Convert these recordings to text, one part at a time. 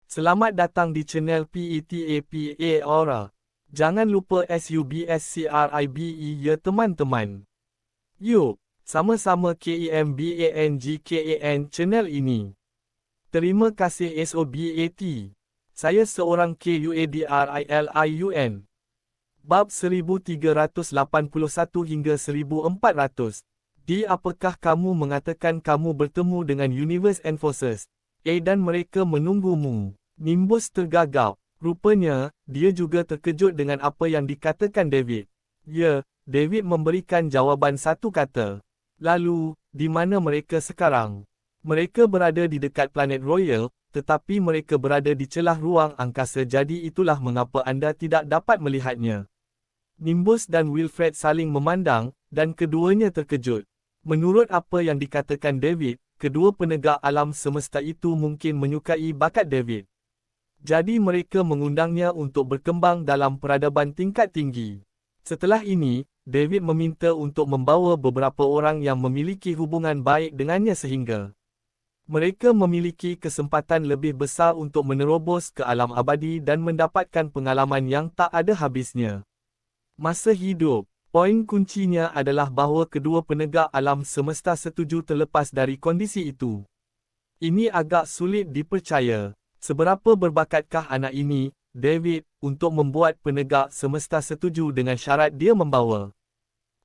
Selamat datang di channel PETAPA Aura. Jangan lupa subscribe ya teman-teman. Yuk, sama-sama KEMBANGKAN channel ini. Terima kasih SOBAT. Saya seorang KUADRILIUN. Bab 1381 hingga 1400. Di apakah kamu mengatakan kamu bertemu dengan Universe Enforcers? Dan mereka menunggumu. Nimbus tergagap. Rupanya, dia juga terkejut dengan apa yang dikatakan David. Ya, David memberikan jawaban satu kata. Lalu, di mana mereka sekarang? Mereka berada di dekat planet Royal, tetapi mereka berada di celah ruang angkasa, jadi itulah mengapa anda tidak dapat melihatnya. Nimbus dan Wilfred saling memandang, dan keduanya terkejut. Menurut apa yang dikatakan David, kedua penegak alam semesta itu mungkin menyukai bakat David. Jadi mereka mengundangnya untuk berkembang dalam peradaban tingkat tinggi. Setelah ini, David meminta untuk membawa beberapa orang yang memiliki hubungan baik dengannya sehingga mereka memiliki kesempatan lebih besar untuk menerobos ke alam abadi dan mendapatkan pengalaman yang tak ada habisnya. Masa hidup. Poin kuncinya adalah bahawa kedua penegak alam semesta setuju terlepas dari kondisi itu. Ini agak sulit dipercaya. Seberapa berbakatkah anak ini, David, untuk membuat penegak semesta setuju dengan syarat dia membawa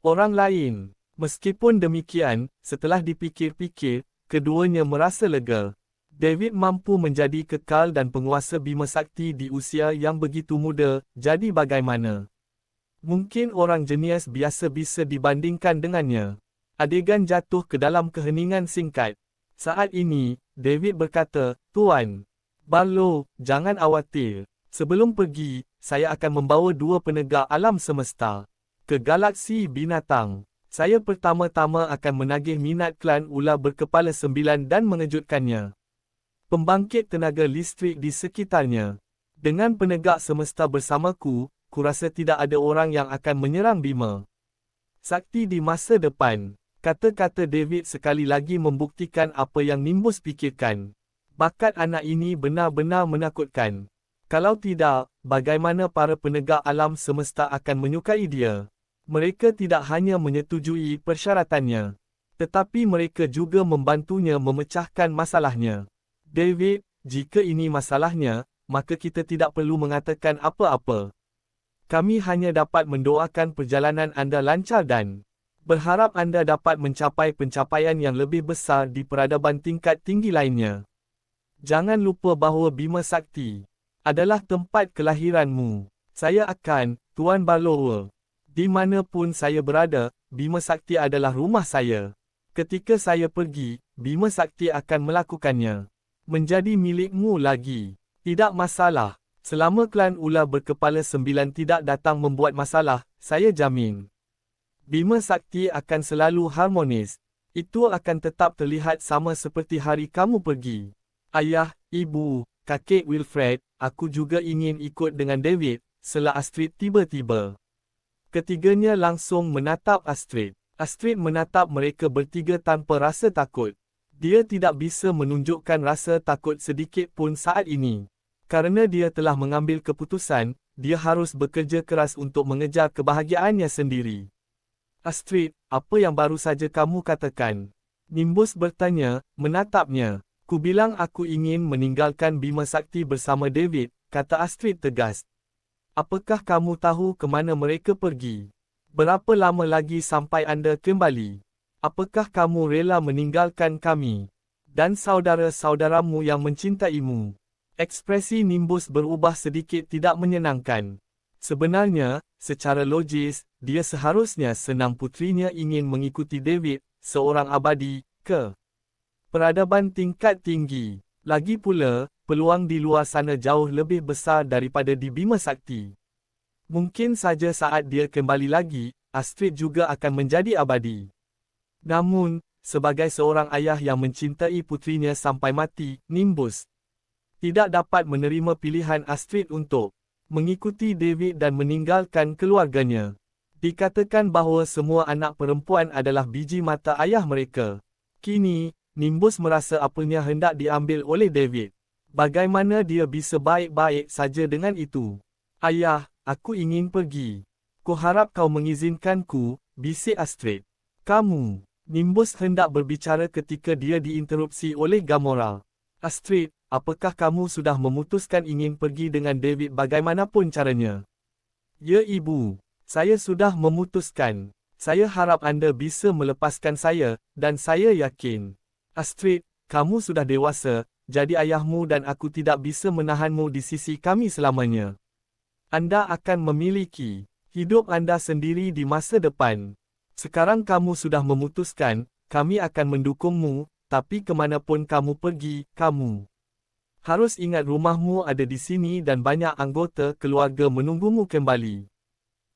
orang lain? Meskipun demikian, setelah dipikir-pikir, keduanya merasa lega. David mampu menjadi kekal dan penguasa Bima Sakti di usia yang begitu muda, jadi bagaimana? Mungkin orang jenius biasa bisa dibandingkan dengannya. Adegan jatuh ke dalam keheningan singkat. Saat ini, David berkata, "Tuan Barlow, jangan khawatir. Sebelum pergi, saya akan membawa dua penegak alam semesta ke galaksi binatang. Saya pertama-tama akan menagih minat klan ular berkepala 9 dan mengejutkannya. Pembangkit tenaga listrik di sekitarnya. Dengan penegak semesta bersamaku, kurasa tidak ada orang yang akan menyerang Bima Sakti di masa depan." Kata-kata David sekali lagi membuktikan apa yang Nimbus pikirkan. Bakat anak ini benar-benar menakutkan. Kalau tidak, bagaimana para penegak alam semesta akan menyukai dia? Mereka tidak hanya menyetujui persyaratannya, tetapi mereka juga membantunya memecahkan masalahnya. David, jika ini masalahnya, maka kita tidak perlu mengatakan apa-apa. Kami hanya dapat mendoakan perjalanan anda lancar dan berharap anda dapat mencapai pencapaian yang lebih besar di peradaban tingkat tinggi lainnya. Jangan lupa bahawa Bima Sakti adalah tempat kelahiranmu. Saya akan, Tuan Barlow. Di mana pun saya berada, Bima Sakti adalah rumah saya. Ketika saya pergi, Bima Sakti akan melakukannya. Menjadi milikmu lagi. Tidak masalah. Selama klan ular berkepala 9 tidak datang membuat masalah, saya jamin Bima Sakti akan selalu harmonis. Itu akan tetap terlihat sama seperti hari kamu pergi. Ayah, ibu, kakek Wilfred, aku juga ingin ikut dengan David, sela Astrid tiba-tiba. Ketiganya langsung menatap Astrid. Astrid menatap mereka bertiga tanpa rasa takut. Dia tidak bisa menunjukkan rasa takut sedikit pun saat ini. Karena dia telah mengambil keputusan, dia harus bekerja keras untuk mengejar kebahagiaannya sendiri. Astrid, apa yang baru saja kamu katakan? Nimbus bertanya, menatapnya. Ku bilang aku ingin meninggalkan Bima Sakti bersama David, kata Astrid tegas. Apakah kamu tahu ke mana mereka pergi? Berapa lama lagi sampai anda kembali? Apakah kamu rela meninggalkan kami dan saudara-saudaramu yang mencintaimu? Ekspresi Nimbus berubah sedikit tidak menyenangkan. Sebenarnya, secara logis, dia seharusnya senang putrinya ingin mengikuti David, seorang abadi, ke peradaban tingkat tinggi. Lagi pula, peluang di luar sana jauh lebih besar daripada di Bima Sakti. Mungkin saja saat dia kembali lagi, Astrid juga akan menjadi abadi. Namun, sebagai seorang ayah yang mencintai putrinya sampai mati, Nimbus tidak dapat menerima pilihan Astrid untuk mengikuti David dan meninggalkan keluarganya. Dikatakan bahawa semua anak perempuan adalah biji mata ayah mereka. Kini, Nimbus merasa apanya hendak diambil oleh David. Bagaimana dia bisa baik-baik saja dengan itu? Ayah, aku ingin pergi. Kuharap kau mengizinkanku, bisik Astrid. Kamu. Nimbus hendak berbicara ketika dia diinterupsi oleh Gamora. Astrid, apakah kamu sudah memutuskan ingin pergi dengan David bagaimanapun caranya? Ya ibu, saya sudah memutuskan. Saya harap anda bisa melepaskan saya, dan saya yakin. Astrid, kamu sudah dewasa, jadi ayahmu dan aku tidak bisa menahanmu di sisi kami selamanya. Anda akan memiliki hidup anda sendiri di masa depan. Sekarang kamu sudah memutuskan, kami akan mendukungmu, tapi kemanapun kamu pergi, kamu harus ingat rumahmu ada di sini dan banyak anggota keluarga menunggumu kembali.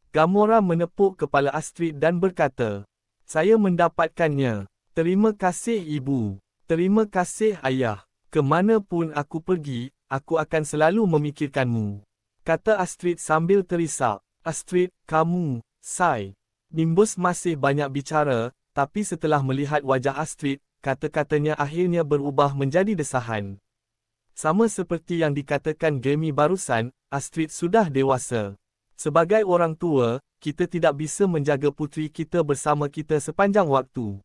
Gamora menepuk kepala Astrid dan berkata, saya mendapatkannya. Terima kasih ibu. Terima kasih ayah. Kemanapun aku pergi, aku akan selalu memikirkanmu. Kata Astrid sambil terisak. Astrid, kamu, say. Nimbus masih banyak bicara, tapi setelah melihat wajah Astrid, kata-katanya akhirnya berubah menjadi desahan. Sama seperti yang dikatakan Jamie barusan, Astrid sudah dewasa. Sebagai orang tua, kita tidak bisa menjaga puteri kita bersama kita sepanjang waktu.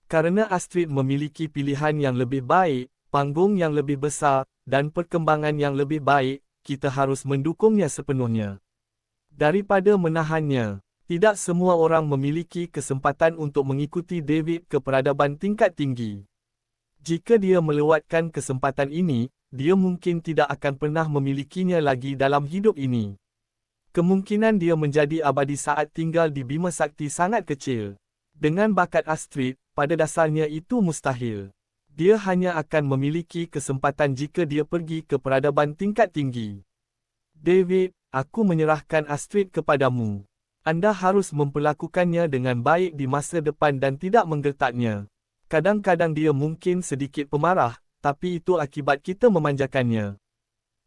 Karena Astrid memiliki pilihan yang lebih baik, panggung yang lebih besar, dan perkembangan yang lebih baik, kita harus mendukungnya sepenuhnya. Daripada menahannya. Tidak semua orang memiliki kesempatan untuk mengikuti David ke peradaban tingkat tinggi. Jika dia melewatkan kesempatan ini, dia mungkin tidak akan pernah memilikinya lagi dalam hidup ini. Kemungkinan dia menjadi abadi saat tinggal di Bima Sakti sangat kecil. Dengan bakat Astrid, pada dasarnya itu mustahil. Dia hanya akan memiliki kesempatan jika dia pergi ke peradaban tingkat tinggi. David, aku menyerahkan Astrid kepadamu. Anda harus memperlakukannya dengan baik di masa depan dan tidak menggertaknya. Kadang-kadang dia mungkin sedikit pemarah, tapi itu akibat kita memanjakannya.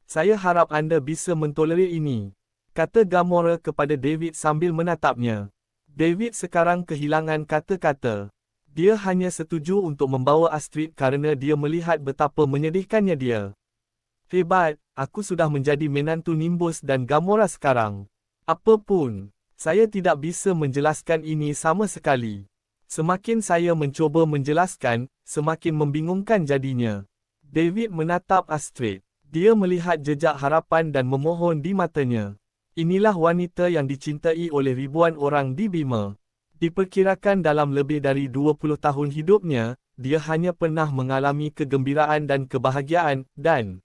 Saya harap Anda bisa mentolerir ini, kata Gamora kepada David sambil menatapnya. David sekarang kehilangan kata-kata. Dia hanya setuju untuk membawa Astrid karena dia melihat betapa menyedihkannya dia. Hebat, aku sudah menjadi menantu Nimbus dan Gamora sekarang. Apapun. Saya tidak bisa menjelaskan ini sama sekali. Semakin saya mencoba menjelaskan, semakin membingungkan jadinya. David menatap Astrid. Dia melihat jejak harapan dan memohon di matanya. Inilah wanita yang dicintai oleh ribuan orang di Bima. Diperkirakan dalam lebih dari 20 tahun hidupnya, dia hanya pernah mengalami kegembiraan dan kebahagiaan, dan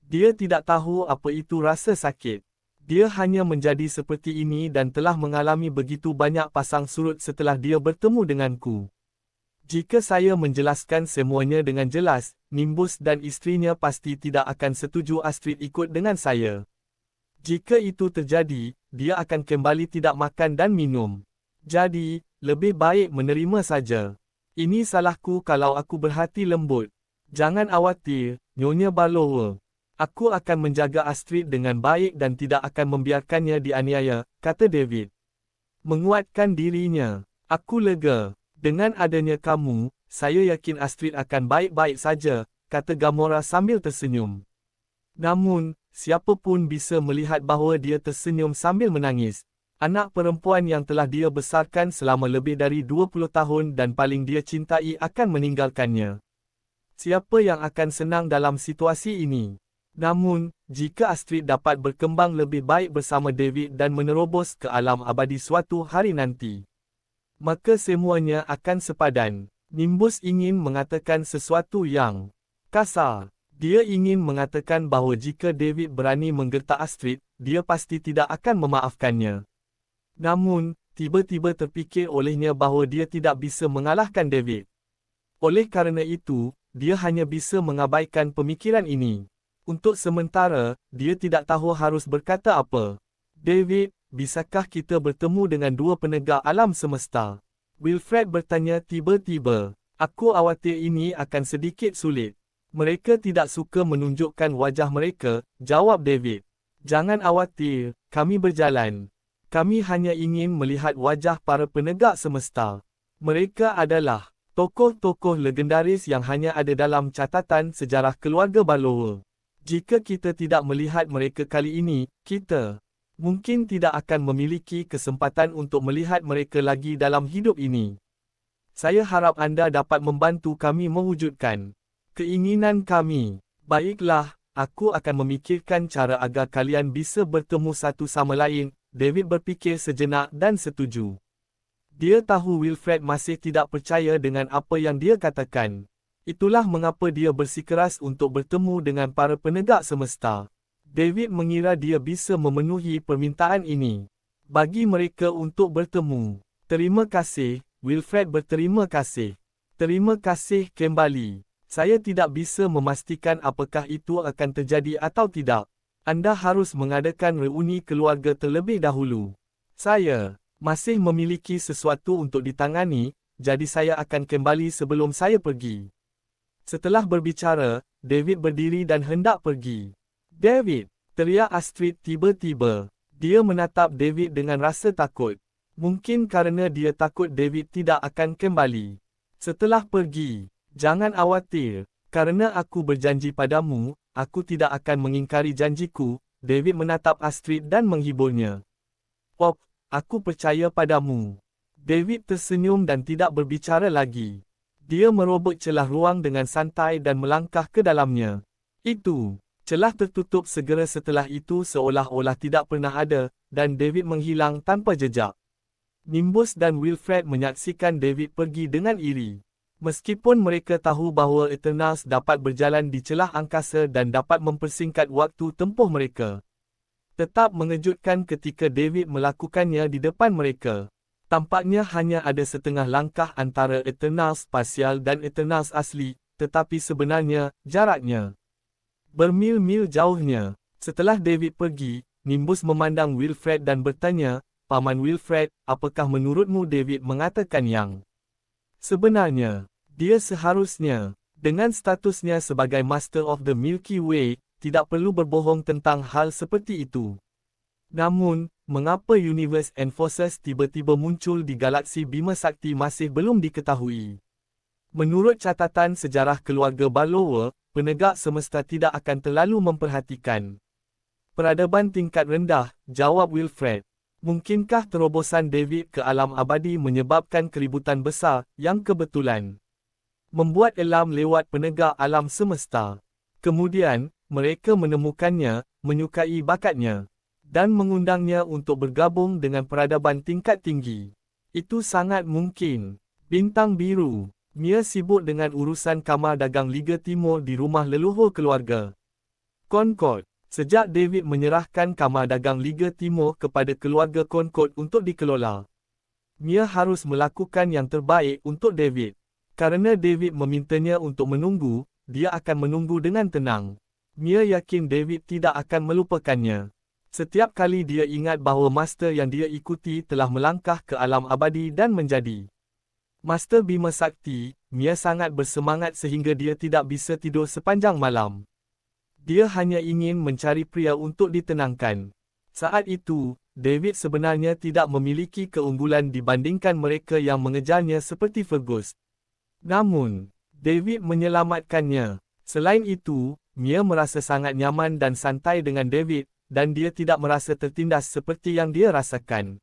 dia tidak tahu apa itu rasa sakit. Dia hanya menjadi seperti ini dan telah mengalami begitu banyak pasang surut setelah dia bertemu denganku. Jika saya menjelaskan semuanya dengan jelas, Nimbus dan istrinya pasti tidak akan setuju Astrid ikut dengan saya. Jika itu terjadi, dia akan kembali tidak makan dan minum. Jadi, lebih baik menerima saja. Ini salahku kalau aku berhati lembut. Jangan khawatir, Nyonya Ballower. Aku akan menjaga Astrid dengan baik dan tidak akan membiarkannya dianiaya, kata David. Menguatkan dirinya. Aku lega. Dengan adanya kamu, saya yakin Astrid akan baik-baik saja, kata Gamora sambil tersenyum. Namun, siapa pun bisa melihat bahawa dia tersenyum sambil menangis. Anak perempuan yang telah dia besarkan selama lebih dari 20 tahun dan paling dia cintai akan meninggalkannya. Siapa yang akan senang dalam situasi ini? Namun, jika Astrid dapat berkembang lebih baik bersama David dan menerobos ke alam abadi suatu hari nanti, maka semuanya akan sepadan. Nimbus ingin mengatakan sesuatu yang kasar. Dia ingin mengatakan bahawa jika David berani menggertak Astrid, dia pasti tidak akan memaafkannya. Namun, tiba-tiba terfikir olehnya bahawa dia tidak bisa mengalahkan David. Oleh kerana itu, dia hanya bisa mengabaikan pemikiran ini. Untuk sementara, dia tidak tahu harus berkata apa. David, bisakah kita bertemu dengan dua penegak alam semesta? Wilfred bertanya tiba-tiba. Aku khawatir ini akan sedikit sulit. Mereka tidak suka menunjukkan wajah mereka, jawab David. Jangan khawatir, kami berjalan. Kami hanya ingin melihat wajah para penegak semesta. Mereka adalah Tokoh-tokoh legendaris yang hanya ada dalam catatan sejarah keluarga Barlower. Jika kita tidak melihat mereka kali ini, kita mungkin tidak akan memiliki kesempatan untuk melihat mereka lagi dalam hidup ini. Saya harap anda dapat membantu kami mewujudkan keinginan kami. Baiklah, aku akan memikirkan cara agar kalian bisa bertemu satu sama lain. David berfikir sejenak dan setuju. Dia tahu Wilfred masih tidak percaya dengan apa yang dia katakan. Itulah mengapa dia bersikeras untuk bertemu dengan para penegak semesta. David mengira dia bisa memenuhi permintaan ini. Bagi mereka untuk bertemu. Terima kasih, Wilfred berterima kasih. Terima kasih kembali. Saya tidak bisa memastikan apakah itu akan terjadi atau tidak. Anda harus mengadakan reuni keluarga terlebih dahulu. Saya masih memiliki sesuatu untuk ditangani, jadi saya akan kembali sebelum saya pergi. Setelah berbicara, David berdiri dan hendak pergi. David! Teriak Astrid tiba-tiba. Dia menatap David dengan rasa takut. Mungkin kerana dia takut David tidak akan kembali. Setelah pergi, jangan khawatir. Kerana aku berjanji padamu, aku tidak akan mengingkari janjiku. David menatap Astrid dan menghiburnya. Pop, aku percaya padamu. David tersenyum dan tidak berbicara lagi. Dia merobek celah ruang dengan santai dan melangkah ke dalamnya. Itu, celah tertutup segera setelah itu seolah-olah tidak pernah ada, dan David menghilang tanpa jejak. Nimbus dan Wilfred menyaksikan David pergi dengan iri. Meskipun mereka tahu bahawa Eternals dapat berjalan di celah angkasa dan dapat mempersingkat waktu tempuh mereka. Tetap mengejutkan ketika David melakukannya di depan mereka. Tampaknya hanya ada setengah langkah antara Eternals spasial dan Eternals asli, tetapi sebenarnya, jaraknya bermil-mil jauhnya. Setelah David pergi, Nimbus memandang Wilfred dan bertanya, Paman Wilfred, apakah menurutmu David mengatakan yang sebenarnya? Dia seharusnya, dengan statusnya sebagai Master of the Milky Way, tidak perlu berbohong tentang hal seperti itu. Namun, mengapa Universe Enforcers tiba-tiba muncul di galaksi Bima Sakti masih belum diketahui. Menurut catatan sejarah keluarga Barlower, penegak semesta tidak akan terlalu memperhatikan peradaban tingkat rendah, jawab Wilfred. Mungkinkah terobosan David ke alam abadi menyebabkan keributan besar, yang kebetulan membuat elam lewat penegak alam semesta. Kemudian, mereka menemukannya, menyukai bakatnya, dan mengundangnya untuk bergabung dengan peradaban tingkat tinggi. Itu sangat mungkin. Bintang Biru. Mia sibuk dengan urusan kamar dagang Liga Timur di rumah leluhur keluarga Concord. Sejak David menyerahkan kamar dagang Liga Timur kepada keluarga Concord untuk dikelola, Mia harus melakukan yang terbaik untuk David. Karena David memintanya untuk menunggu, dia akan menunggu dengan tenang. Mia yakin David tidak akan melupakannya. Setiap kali dia ingat bahawa master yang dia ikuti telah melangkah ke alam abadi dan menjadi Master Bima Sakti, Mia sangat bersemangat sehingga dia tidak bisa tidur sepanjang malam. Dia hanya ingin mencari pria untuk ditenangkan. Saat itu, David sebenarnya tidak memiliki keunggulan dibandingkan mereka yang mengejarnya seperti Fergus. Namun, David menyelamatkannya. Selain itu, Mia merasa sangat nyaman dan santai dengan David, dan dia tidak merasa tertindas seperti yang dia rasakan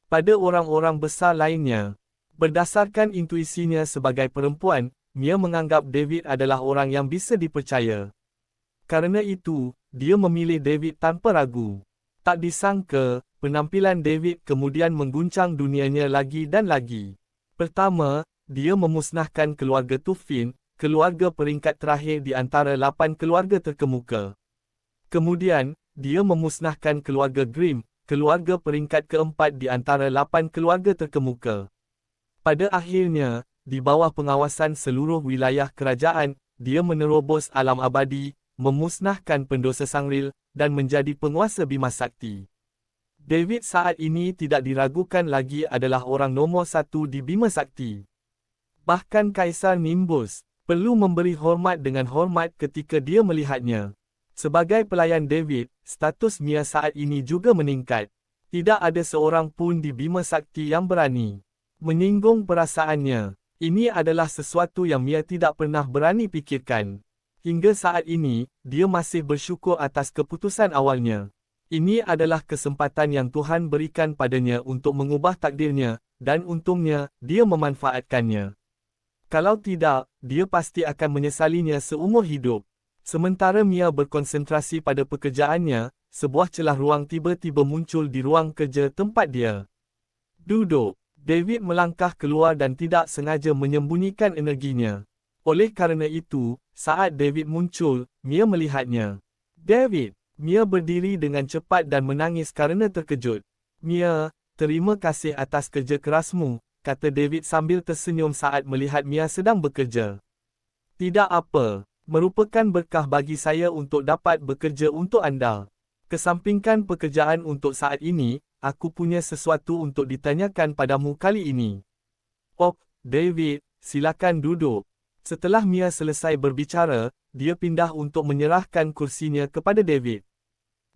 pada orang-orang besar lainnya. Berdasarkan intuisinya sebagai perempuan, Mia menganggap David adalah orang yang bisa dipercaya. Karena itu, dia memilih David tanpa ragu. Tak disangka, penampilan David kemudian mengguncang dunianya lagi dan lagi. Pertama, dia memusnahkan keluarga Tuffin, keluarga peringkat terakhir di antara 8 keluarga terkemuka. Kemudian, dia memusnahkan keluarga Grimm, keluarga peringkat keempat di antara 8 keluarga terkemuka. Pada akhirnya, di bawah pengawasan seluruh wilayah kerajaan, dia menerobos alam abadi, memusnahkan pendosa Sangril, dan menjadi penguasa Bima Sakti. David saat ini tidak diragukan lagi adalah orang nombor 1 di Bima Sakti. Bahkan Kaisar Nimbus perlu memberi hormat dengan hormat ketika dia melihatnya. Sebagai pelayan David, status Mia saat ini juga meningkat. Tidak ada seorang pun di Bima Sakti yang berani menyinggung perasaannya. Ini adalah sesuatu yang Mia tidak pernah berani pikirkan. Hingga saat ini, dia masih bersyukur atas keputusan awalnya. Ini adalah kesempatan yang Tuhan berikan padanya untuk mengubah takdirnya, dan untungnya, dia memanfaatkannya. Kalau tidak, dia pasti akan menyesalinya seumur hidup. Sementara Mia berkonsentrasi pada pekerjaannya, sebuah celah ruang tiba-tiba muncul di ruang kerja tempat dia duduk. David melangkah keluar dan tidak sengaja menyembunyikan energinya. Oleh kerana itu, saat David muncul, Mia melihatnya. David! Mia berdiri dengan cepat dan menangis kerana terkejut. Mia, terima kasih atas kerja kerasmu, kata David sambil tersenyum saat melihat Mia sedang bekerja. Tidak apa, merupakan berkah bagi saya untuk dapat bekerja untuk anda. Kesampingkan pekerjaan untuk saat ini, aku punya sesuatu untuk ditanyakan padamu kali ini. Oh, David, silakan duduk. Setelah Mia selesai berbicara, dia pindah untuk menyerahkan kursinya kepada David.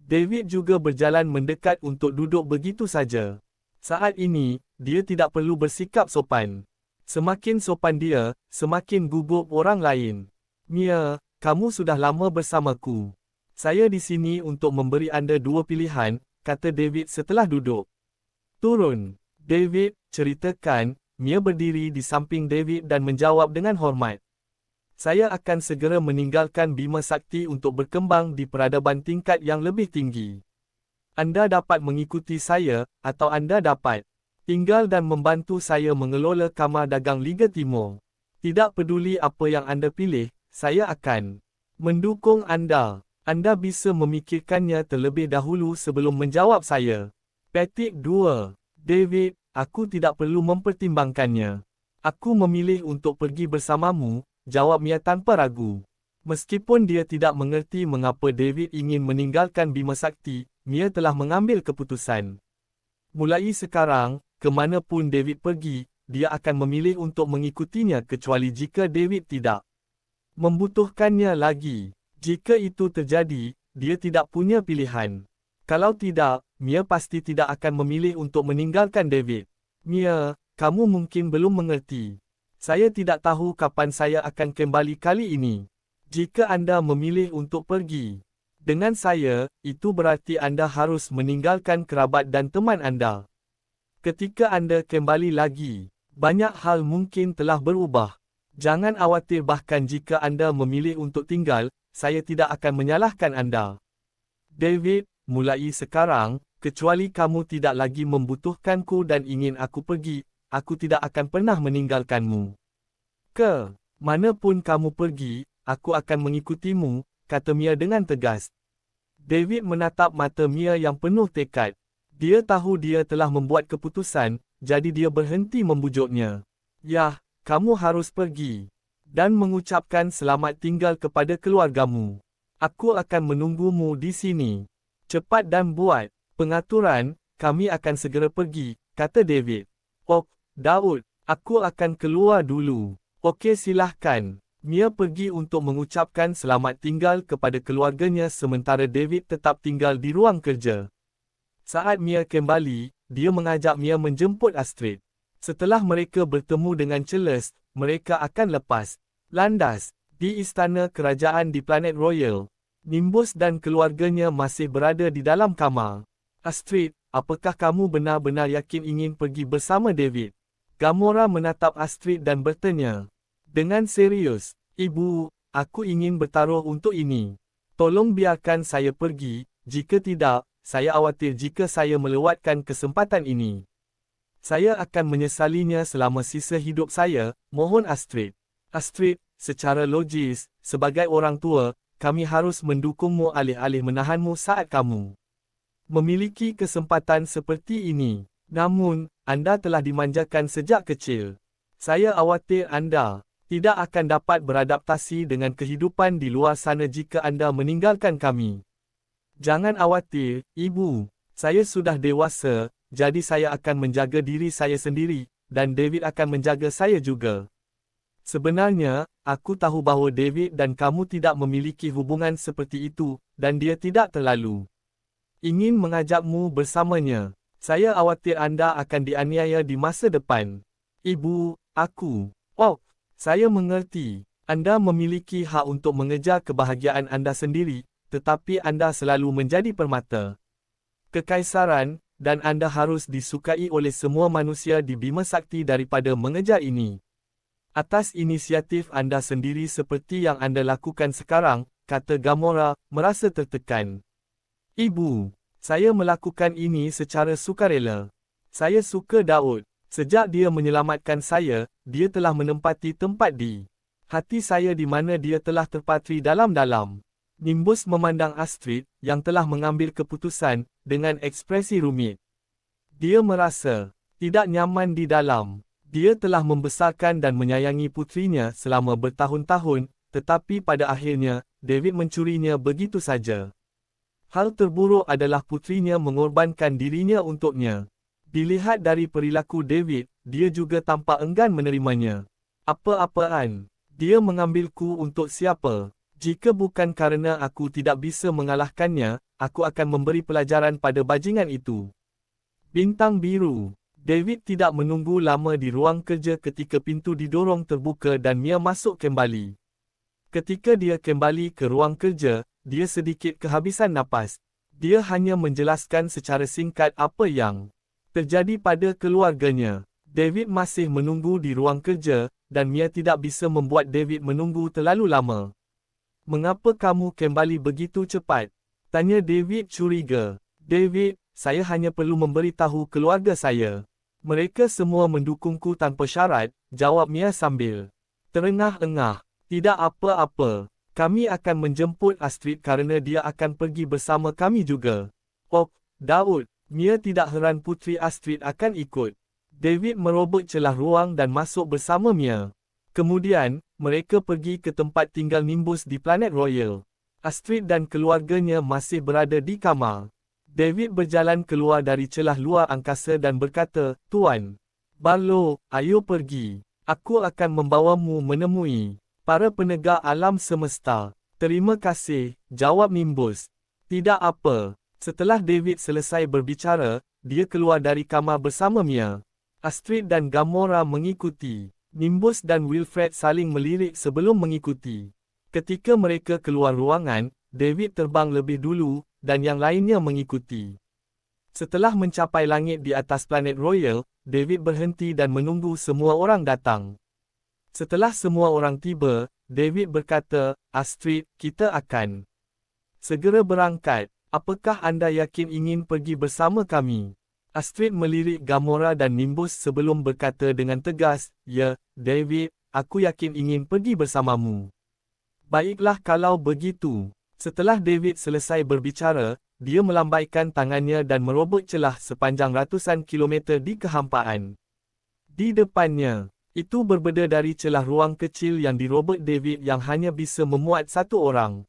David juga berjalan mendekat untuk duduk begitu saja. Saat ini, dia tidak perlu bersikap sopan. Semakin sopan dia, semakin gugup orang lain. Mia, kamu sudah lama bersamaku. Saya di sini untuk memberi anda dua pilihan, kata David setelah duduk. Turun. David, ceritakan. Mia berdiri di samping David dan menjawab dengan hormat. Saya akan segera meninggalkan Bima Sakti untuk berkembang di peradaban tingkat yang lebih tinggi. Anda dapat mengikuti saya, atau anda dapat tinggal dan membantu saya mengelola Kamar Dagang Liga Timur. Tidak peduli apa yang anda pilih, saya akan mendukung anda. Anda bisa memikirkannya terlebih dahulu sebelum menjawab saya. Petik 2. David, aku tidak perlu mempertimbangkannya. Aku memilih untuk pergi bersamamu, jawab Mia tanpa ragu. Meskipun dia tidak mengerti mengapa David ingin meninggalkan Bima Sakti, Mia telah mengambil keputusan. Mulai sekarang, ke mana pun David pergi, dia akan memilih untuk mengikutinya kecuali jika David tidak membutuhkannya lagi. Jika itu terjadi, dia tidak punya pilihan. Kalau tidak, Mia pasti tidak akan memilih untuk meninggalkan David. Mia, kamu mungkin belum mengerti. Saya tidak tahu kapan saya akan kembali kali ini. Jika anda memilih untuk pergi dengan saya, itu berarti anda harus meninggalkan kerabat dan teman anda. Ketika anda kembali lagi, banyak hal mungkin telah berubah. Jangan khawatir, bahkan jika anda memilih untuk tinggal, saya tidak akan menyalahkan anda. David, mulai sekarang, kecuali kamu tidak lagi membutuhkanku dan ingin aku pergi, aku tidak akan pernah meninggalkanmu. Ke manapun kamu pergi, aku akan mengikutimu, kata Mia dengan tegas. David menatap mata Mia yang penuh tekad. Dia tahu dia telah membuat keputusan, jadi dia berhenti membujuknya. Yah, kamu harus pergi. Dan mengucapkan selamat tinggal kepada keluargamu. Aku akan menunggumu di sini. Cepat dan buat pengaturan, kami akan segera pergi, kata David. Oh, Daud, aku akan keluar dulu. Okey, silahkan. Mia pergi untuk mengucapkan selamat tinggal kepada keluarganya sementara David tetap tinggal di ruang kerja. Saat Mia kembali, dia mengajak Mia menjemput Astrid. Setelah mereka bertemu dengan Celeste, mereka akan lepas landas di istana kerajaan di planet Royal. Nimbus dan keluarganya masih berada di dalam kamar. Astrid, apakah kamu benar-benar yakin ingin pergi bersama David? Gamora menatap Astrid dan bertanya dengan serius, Ibu, aku ingin bertaruh untuk ini. Tolong biarkan saya pergi, jika tidak, saya khawatir jika saya melewatkan kesempatan ini. Saya akan menyesalinya selama sisa hidup saya, mohon Astrid. Astrid, secara logis, sebagai orang tua, kami harus mendukungmu alih-alih menahanmu saat kamu memiliki kesempatan seperti ini. Namun, anda telah dimanjakan sejak kecil. Saya khawatir anda tidak akan dapat beradaptasi dengan kehidupan di luar sana jika anda meninggalkan kami. Jangan khawatir, Ibu. Saya sudah dewasa, jadi saya akan menjaga diri saya sendiri, dan David akan menjaga saya juga. Sebenarnya, aku tahu bahawa David dan kamu tidak memiliki hubungan seperti itu, dan dia tidak terlalu ingin mengajakmu bersamanya. Saya khawatir anda akan dianiaya di masa depan. Ibu, aku Saya mengerti. Anda memiliki hak untuk mengejar kebahagiaan anda sendiri, tetapi anda selalu menjadi permata kekaisaran, dan anda harus disukai oleh semua manusia di Bima Sakti daripada mengejar ini. Atas inisiatif anda sendiri seperti yang anda lakukan sekarang, kata Gamora, merasa tertekan. Ibu, saya melakukan ini secara sukarela. Saya suka Daud. Sejak dia menyelamatkan saya, dia telah menempati tempat di hati saya di mana dia telah terpatri dalam-dalam. Nimbus memandang Astrid, yang telah mengambil keputusan, dengan ekspresi rumit. Dia merasa tidak nyaman di dalam. Dia telah membesarkan dan menyayangi putrinya selama bertahun-tahun, tetapi pada akhirnya, David mencurinya begitu saja. Hal terburuk adalah putrinya mengorbankan dirinya untuknya. Dilihat dari perilaku David, dia juga tampak enggan menerimanya. Apa-apaan? Dia mengambilku untuk siapa? Jika bukan karena aku tidak bisa mengalahkannya, aku akan memberi pelajaran pada bajingan itu. Bintang biru. David tidak menunggu lama di ruang kerja ketika pintu didorong terbuka dan Mia masuk kembali. Ketika dia kembali ke ruang kerja, dia sedikit kehabisan napas. Dia hanya menjelaskan secara singkat apa yang terjadi pada keluarganya. David masih menunggu di ruang kerja, dan Mia tidak bisa membuat David menunggu terlalu lama. Mengapa kamu kembali begitu cepat? Tanya David curiga. David, saya hanya perlu memberitahu keluarga saya. Mereka semua mendukungku tanpa syarat, jawab Mia sambil terengah-engah. Tidak apa-apa. Kami akan menjemput Astrid kerana dia akan pergi bersama kami juga. Oh, Daud. Mia tidak heran putri Astrid akan ikut. David merobek celah ruang dan masuk bersama Mia. Kemudian, mereka pergi ke tempat tinggal Nimbus di planet Royal. Astrid dan keluarganya masih berada di kamar. David berjalan keluar dari celah luar angkasa dan berkata, Tuan Barlow, ayo pergi. Aku akan membawamu menemui para penegak alam semesta. Terima kasih, jawab Nimbus. Tidak apa. Setelah David selesai berbicara, dia keluar dari kamar bersama Mia. Astrid dan Gamora mengikuti. Nimbus dan Wilfred saling melirik sebelum mengikuti. Ketika mereka keluar ruangan, David terbang lebih dulu, dan yang lainnya mengikuti. Setelah mencapai langit di atas planet Royal, David berhenti dan menunggu semua orang datang. Setelah semua orang tiba, David berkata, Astrid, kita akan segera berangkat. Apakah anda yakin ingin pergi bersama kami? Astrid melirik Gamora dan Nimbus sebelum berkata dengan tegas, Ya, David, aku yakin ingin pergi bersamamu. Baiklah kalau begitu. Setelah David selesai berbicara, dia melambaikan tangannya dan merobek celah sepanjang ratusan kilometer di kehampaan. Di depannya, itu berbeda dari celah ruang kecil yang dirobek David yang hanya bisa memuat satu orang.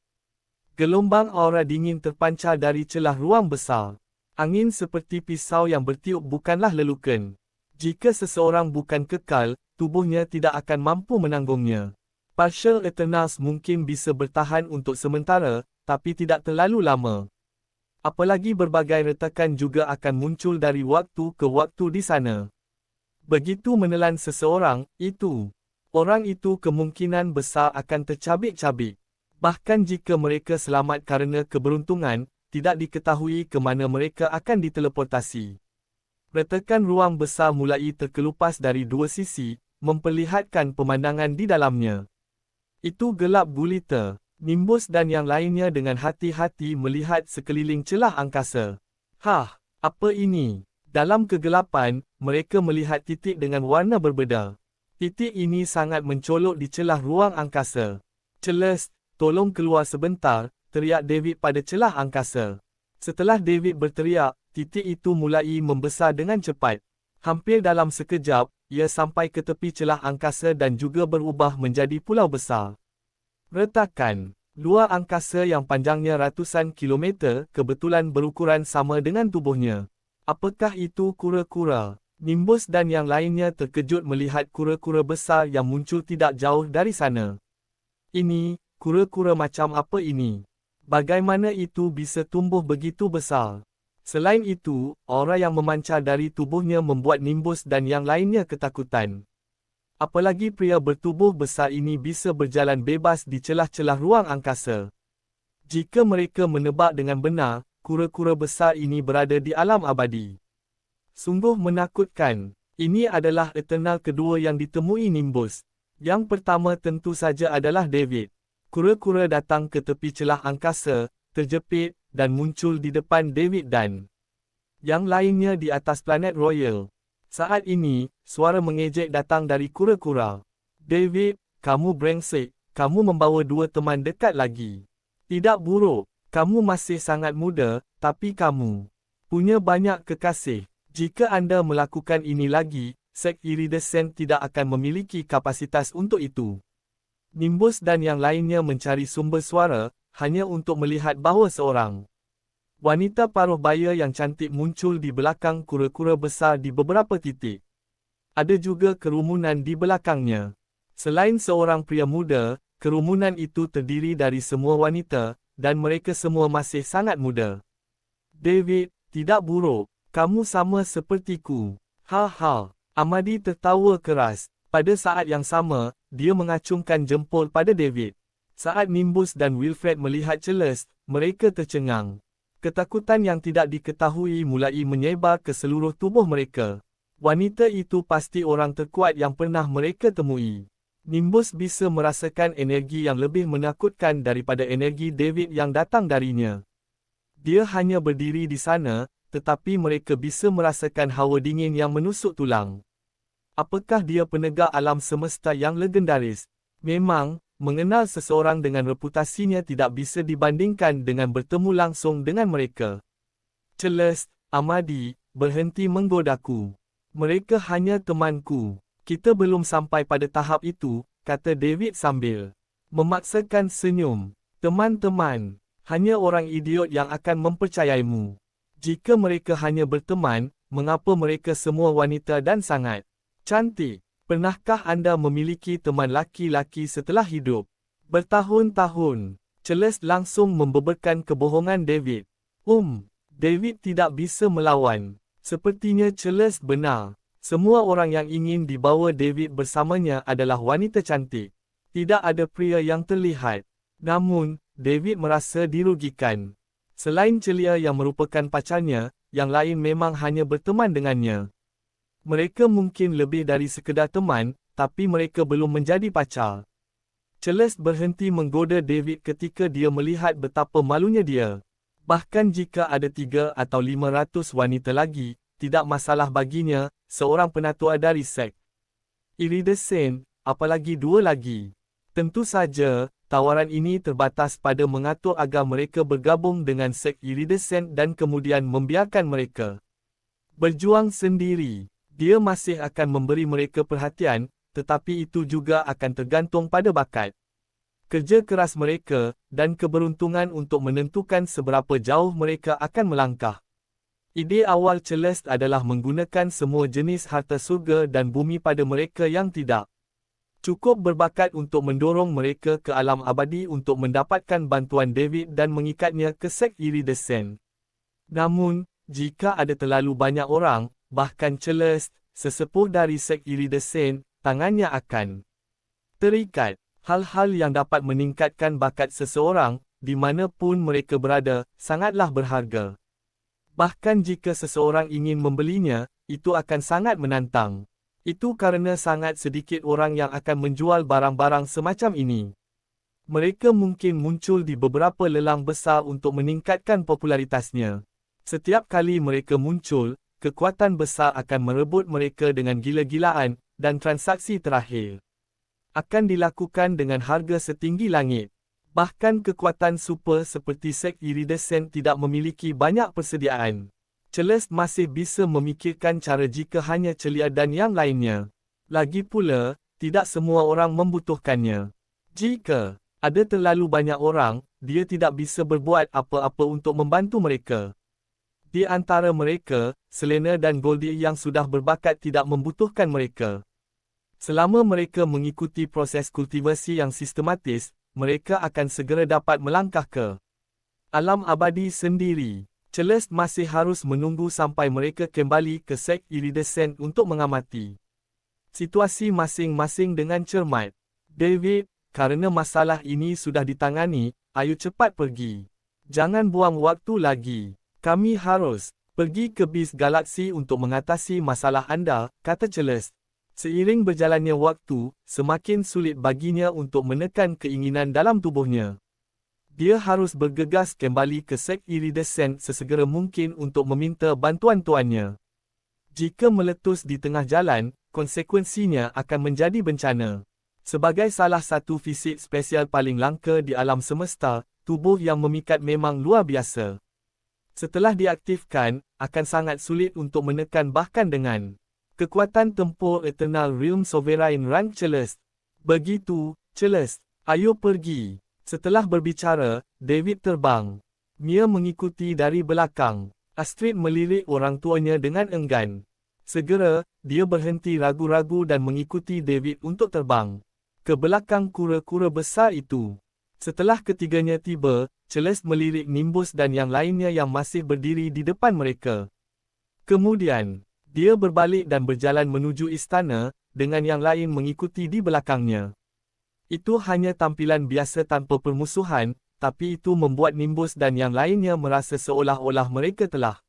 Gelombang aura dingin terpancar dari celah ruang besar. Angin seperti pisau yang bertiup bukanlah lelukan. Jika seseorang bukan kekal, tubuhnya tidak akan mampu menanggungnya. Partial Eternals mungkin bisa bertahan untuk sementara, tapi tidak terlalu lama. Apalagi berbagai retakan juga akan muncul dari waktu ke waktu di sana. Begitu menelan seseorang, orang itu kemungkinan besar akan tercabik-cabik. Bahkan jika mereka selamat kerana keberuntungan, tidak diketahui ke mana mereka akan diteleportasi. Retakan ruang besar mulai terkelupas dari dua sisi, memperlihatkan pemandangan di dalamnya. Itu gelap gulita. Nimbus dan yang lainnya dengan hati-hati melihat sekeliling celah angkasa. Hah, apa ini? Dalam kegelapan, mereka melihat titik dengan warna berbeza. Titik ini sangat mencolok di celah ruang angkasa. Celeste, tolong keluar sebentar, teriak David pada celah angkasa. Setelah David berteriak, titik itu mulai membesar dengan cepat. Hampir dalam sekejap, ia sampai ke tepi celah angkasa dan juga berubah menjadi pulau besar. Retakan. Luar angkasa yang panjangnya ratusan kilometer kebetulan berukuran sama dengan tubuhnya. Apakah itu kura-kura? Nimbus dan yang lainnya terkejut melihat kura-kura besar yang muncul tidak jauh dari sana. Ini, kura-kura macam apa ini? Bagaimana itu bisa tumbuh begitu besar? Selain itu, aura yang memancar dari tubuhnya membuat Nimbus dan yang lainnya ketakutan. Apalagi pria bertubuh besar ini bisa berjalan bebas di celah-celah ruang angkasa. Jika mereka menebak dengan benar, kura-kura besar ini berada di alam abadi. Sungguh menakutkan. Ini adalah Eternal kedua yang ditemui Nimbus. Yang pertama tentu saja adalah David. Kura-kura datang ke tepi celah angkasa, terjepit, dan muncul di depan David dan yang lainnya di atas planet Royal. Saat ini, suara mengejek datang dari kura-kura. David, kamu brengsek, kamu membawa dua teman dekat lagi. Tidak buruk, kamu masih sangat muda, tapi kamu punya banyak kekasih. Jika Anda melakukan ini lagi, sek iridescent tidak akan memiliki kapasitas untuk itu. Nimbus dan yang lainnya mencari sumber suara, hanya untuk melihat bahawa seorang wanita paruh baya yang cantik muncul di belakang kura-kura besar di beberapa titik. Ada juga kerumunan di belakangnya. Selain seorang pria muda, kerumunan itu terdiri dari semua wanita, dan mereka semua masih sangat muda. David, tidak buruk. Kamu sama sepertiku. Ha. Amadi tertawa keras. Pada saat yang sama, dia mengacungkan jempol pada David. Saat Nimbus dan Wilfred melihat Celeste, mereka tercengang. Ketakutan yang tidak diketahui mulai menyebar ke seluruh tubuh mereka. Wanita itu pasti orang terkuat yang pernah mereka temui. Nimbus bisa merasakan energi yang lebih menakutkan daripada energi David yang datang darinya. Dia hanya berdiri di sana, tetapi mereka bisa merasakan hawa dingin yang menusuk tulang. Apakah dia penegak alam semesta yang legendaris? Memang, mengenal seseorang dengan reputasinya tidak bisa dibandingkan dengan bertemu langsung dengan mereka. Celeste, Amadi, berhenti menggodaku. Mereka hanya temanku. Kita belum sampai pada tahap itu, kata David sambil memaksakan senyum. Teman-teman, hanya orang idiot yang akan mempercayaimu. Jika mereka hanya berteman, mengapa mereka semua wanita dan sangat cantik? Pernahkah anda memiliki teman laki-laki setelah hidup bertahun-tahun? Celeste langsung membeberkan kebohongan David. David tidak bisa melawan. Sepertinya Celeste benar. Semua orang yang ingin dibawa David bersamanya adalah wanita cantik. Tidak ada pria yang terlihat. Namun, David merasa dirugikan. Selain Celia yang merupakan pacarnya, yang lain memang hanya berteman dengannya. Mereka mungkin lebih dari sekedar teman, tapi mereka belum menjadi pacar. Celeste berhenti menggoda David ketika dia melihat betapa malunya dia. Bahkan jika ada 3 atau 500 wanita lagi, tidak masalah baginya, seorang penatua dari sek iridescent, apalagi 2 lagi. Tentu saja, tawaran ini terbatas pada mengatur agar mereka bergabung dengan sek iridescent dan kemudian membiarkan mereka berjuang sendiri. Dia masih akan memberi mereka perhatian, tetapi itu juga akan tergantung pada bakat, kerja keras mereka, dan keberuntungan untuk menentukan seberapa jauh mereka akan melangkah. Ide awal Celeste adalah menggunakan semua jenis harta surga dan bumi pada mereka yang tidak cukup berbakat untuk mendorong mereka ke alam abadi untuk mendapatkan bantuan David dan mengikatnya ke sek iridescent. Namun, jika ada terlalu banyak orang, bahkan Celeste, sesepuh dari sek iridescent, tangannya akan terikat. Hal-hal yang dapat meningkatkan bakat seseorang, di mana pun mereka berada, sangatlah berharga. Bahkan jika seseorang ingin membelinya, itu akan sangat menantang. Itu karena sangat sedikit orang yang akan menjual barang-barang semacam ini. Mereka mungkin muncul di beberapa lelang besar untuk meningkatkan popularitasnya. Setiap kali mereka muncul, kekuatan besar akan merebut mereka dengan gila-gilaan, dan transaksi terakhir akan dilakukan dengan harga setinggi langit. Bahkan kekuatan super seperti sek iridescent tidak memiliki banyak persediaan. Celeste masih bisa memikirkan cara jika hanya Celia dan yang lainnya. Lagi pula, tidak semua orang membutuhkannya. Jika ada terlalu banyak orang, dia tidak bisa berbuat apa-apa untuk membantu mereka. Di antara mereka, Selena dan Goldie yang sudah berbakat tidak membutuhkan mereka. Selama mereka mengikuti proses kultivasi yang sistematis, mereka akan segera dapat melangkah ke alam abadi sendiri. Celeste masih harus menunggu sampai mereka kembali ke sek iridescent untuk mengamati situasi masing-masing dengan cermat. David, karena masalah ini sudah ditangani, ayo cepat pergi. Jangan buang waktu lagi. Kami harus pergi ke bis galaksi untuk mengatasi masalah anda, kata Celeste. Seiring berjalannya waktu, semakin sulit baginya untuk menekan keinginan dalam tubuhnya. Dia harus bergegas kembali ke sek iridescent sesegera mungkin untuk meminta bantuan tuannya. Jika meletus di tengah jalan, konsekuensinya akan menjadi bencana. Sebagai salah satu fisik spesial paling langka di alam semesta, tubuh yang memikat memang luar biasa. Setelah diaktifkan, akan sangat sulit untuk menekan bahkan dengan kekuatan tempur Eternal Realm Sovereign Rank Celeste. Begitu, Celeste, ayo pergi. Setelah berbicara, David terbang. Mia mengikuti dari belakang. Astrid melirik orang tuanya dengan enggan. Segera, dia berhenti ragu-ragu dan mengikuti David untuk terbang ke belakang kura-kura besar itu. Setelah ketiganya tiba, Celeste melirik Nimbus dan yang lainnya yang masih berdiri di depan mereka. Kemudian, dia berbalik dan berjalan menuju istana, dengan yang lain mengikuti di belakangnya. Itu hanya tampilan biasa tanpa permusuhan, tapi itu membuat Nimbus dan yang lainnya merasa seolah-olah mereka telah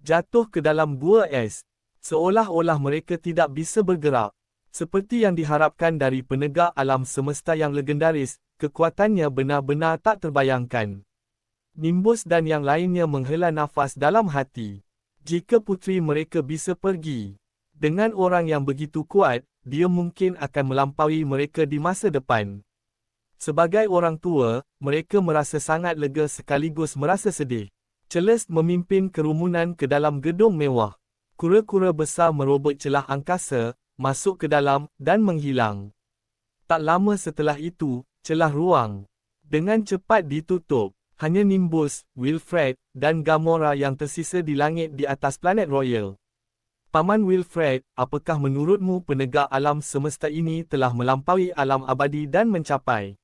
jatuh ke dalam gua es. Seolah-olah mereka tidak bisa bergerak. Seperti yang diharapkan dari penegak alam semesta yang legendaris, kekuatannya benar-benar tak terbayangkan. Nimbus dan yang lainnya menghela nafas dalam hati. Jika puteri mereka bisa pergi dengan orang yang begitu kuat, dia mungkin akan melampaui mereka di masa depan. Sebagai orang tua, mereka merasa sangat lega sekaligus merasa sedih. Celeste memimpin kerumunan ke dalam gedung mewah. Kura-kura besar merobot celah angkasa, masuk ke dalam, dan menghilang. Tak lama setelah itu, celah ruang dengan cepat ditutup. Hanya Nimbus, Wilfred, dan Gamora yang tersisa di langit di atas planet Royal. Paman Wilfred, apakah menurutmu penegak alam semesta ini telah melampaui alam abadi dan mencapai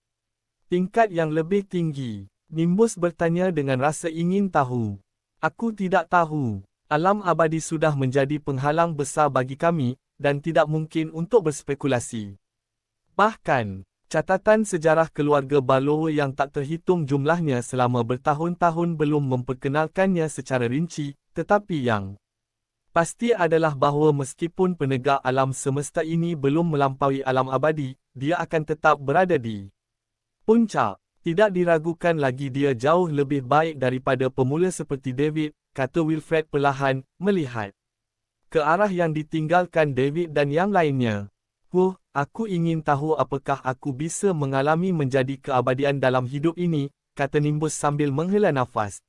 tingkat yang lebih tinggi? Nimbus bertanya dengan rasa ingin tahu. Aku tidak tahu. Alam abadi sudah menjadi penghalang besar bagi kami, dan tidak mungkin untuk berspekulasi. Bahkan, catatan sejarah keluarga Barlow yang tak terhitung jumlahnya selama bertahun-tahun belum memperkenalkannya secara rinci, tetapi yang pasti adalah bahawa meskipun penegak alam semesta ini belum melampaui alam abadi, dia akan tetap berada di puncak. Tidak diragukan lagi dia jauh lebih baik daripada pemula seperti David, kata Wilfred perlahan, melihat ke arah yang ditinggalkan David dan yang lainnya. Aku ingin tahu apakah aku bisa mengalami menjadi keabadian dalam hidup ini, kata Nimbus sambil menghela nafas.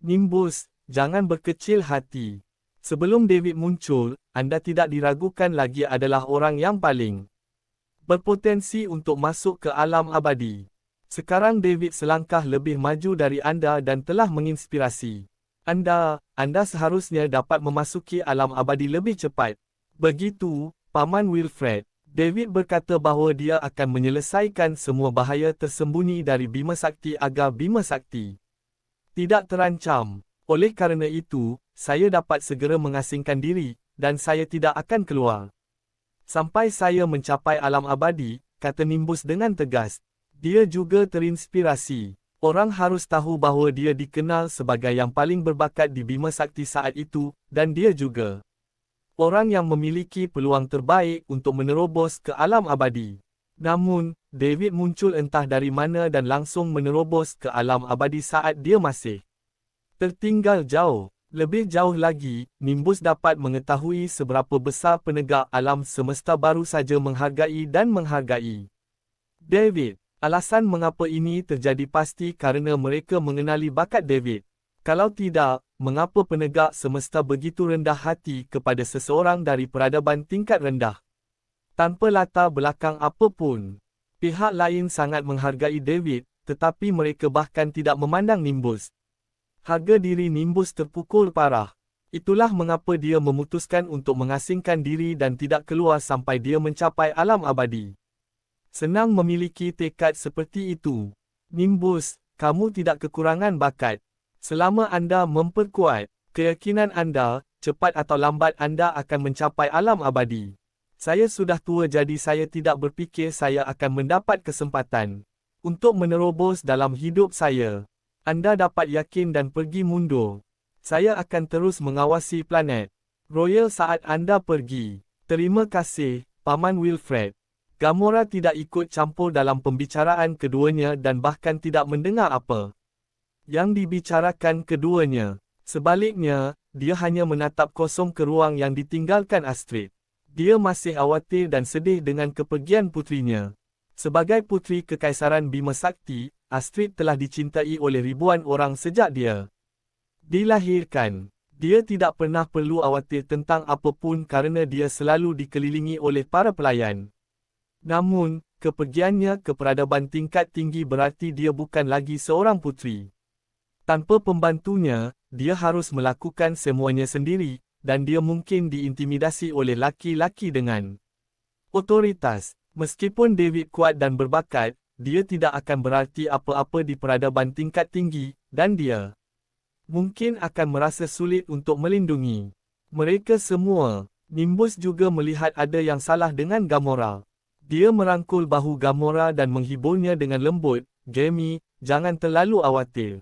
Nimbus, jangan berkecil hati. Sebelum David muncul, anda tidak diragukan lagi adalah orang yang paling berpotensi untuk masuk ke alam abadi. Sekarang David selangkah lebih maju dari anda dan telah menginspirasi anda seharusnya dapat memasuki alam abadi lebih cepat. Begitu, Paman Wilfred. David berkata bahawa dia akan menyelesaikan semua bahaya tersembunyi dari Bima Sakti agar Bima Sakti tidak terancam. Oleh kerana itu, saya dapat segera mengasingkan diri, dan saya tidak akan keluar sampai saya mencapai alam abadi, kata Nimbus dengan tegas. Dia juga terinspirasi. Orang harus tahu bahawa dia dikenal sebagai yang paling berbakat di Bima Sakti saat itu, dan dia juga orang yang memiliki peluang terbaik untuk menerobos ke alam abadi. Namun, David muncul entah dari mana dan langsung menerobos ke alam abadi saat dia masih tertinggal jauh. Lebih jauh lagi, Nimbus dapat mengetahui seberapa besar penegak alam semesta baru saja menghargai dan menghargai David. Alasan mengapa ini terjadi pasti kerana mereka mengenali bakat David. Kalau tidak, mengapa penegak semesta begitu rendah hati kepada seseorang dari peradaban tingkat rendah? Tanpa latar belakang apapun. Pihak lain sangat menghargai David, tetapi mereka bahkan tidak memandang Nimbus. Harga diri Nimbus terpukul parah. Itulah mengapa dia memutuskan untuk mengasingkan diri dan tidak keluar sampai dia mencapai alam abadi. Senang memiliki tekad seperti itu. Nimbus, kamu tidak kekurangan bakat. Selama anda memperkuat keyakinan anda, cepat atau lambat anda akan mencapai alam abadi. Saya sudah tua jadi saya tidak berfikir saya akan mendapat kesempatan untuk menerobos dalam hidup saya. Anda dapat yakin dan pergi mundur. Saya akan terus mengawasi planet Royal saat Anda pergi. Terima kasih, Paman Wilfred. Gamora tidak ikut campur dalam pembicaraan keduanya dan bahkan tidak mendengar apa yang dibicarakan keduanya. Sebaliknya, dia hanya menatap kosong ke ruang yang ditinggalkan Astrid. Dia masih khawatir dan sedih dengan kepergian putrinya. Sebagai putri Kekaisaran Bima Sakti, Astrid telah dicintai oleh ribuan orang sejak dia dilahirkan. Dia tidak pernah perlu khawatir tentang apapun kerana dia selalu dikelilingi oleh para pelayan. Namun, kepergiannya ke peradaban tingkat tinggi berarti dia bukan lagi seorang putri. Tanpa pembantunya, dia harus melakukan semuanya sendiri, dan dia mungkin diintimidasi oleh laki-laki dengan otoritas. Meskipun David kuat dan berbakat, dia tidak akan berarti apa-apa di peradaban tingkat tinggi, dan dia mungkin akan merasa sulit untuk melindungi mereka semua. Nimbus juga melihat ada yang salah dengan Gamora. Dia merangkul bahu Gamora dan menghiburnya dengan lembut. Jamie, jangan terlalu khawatir.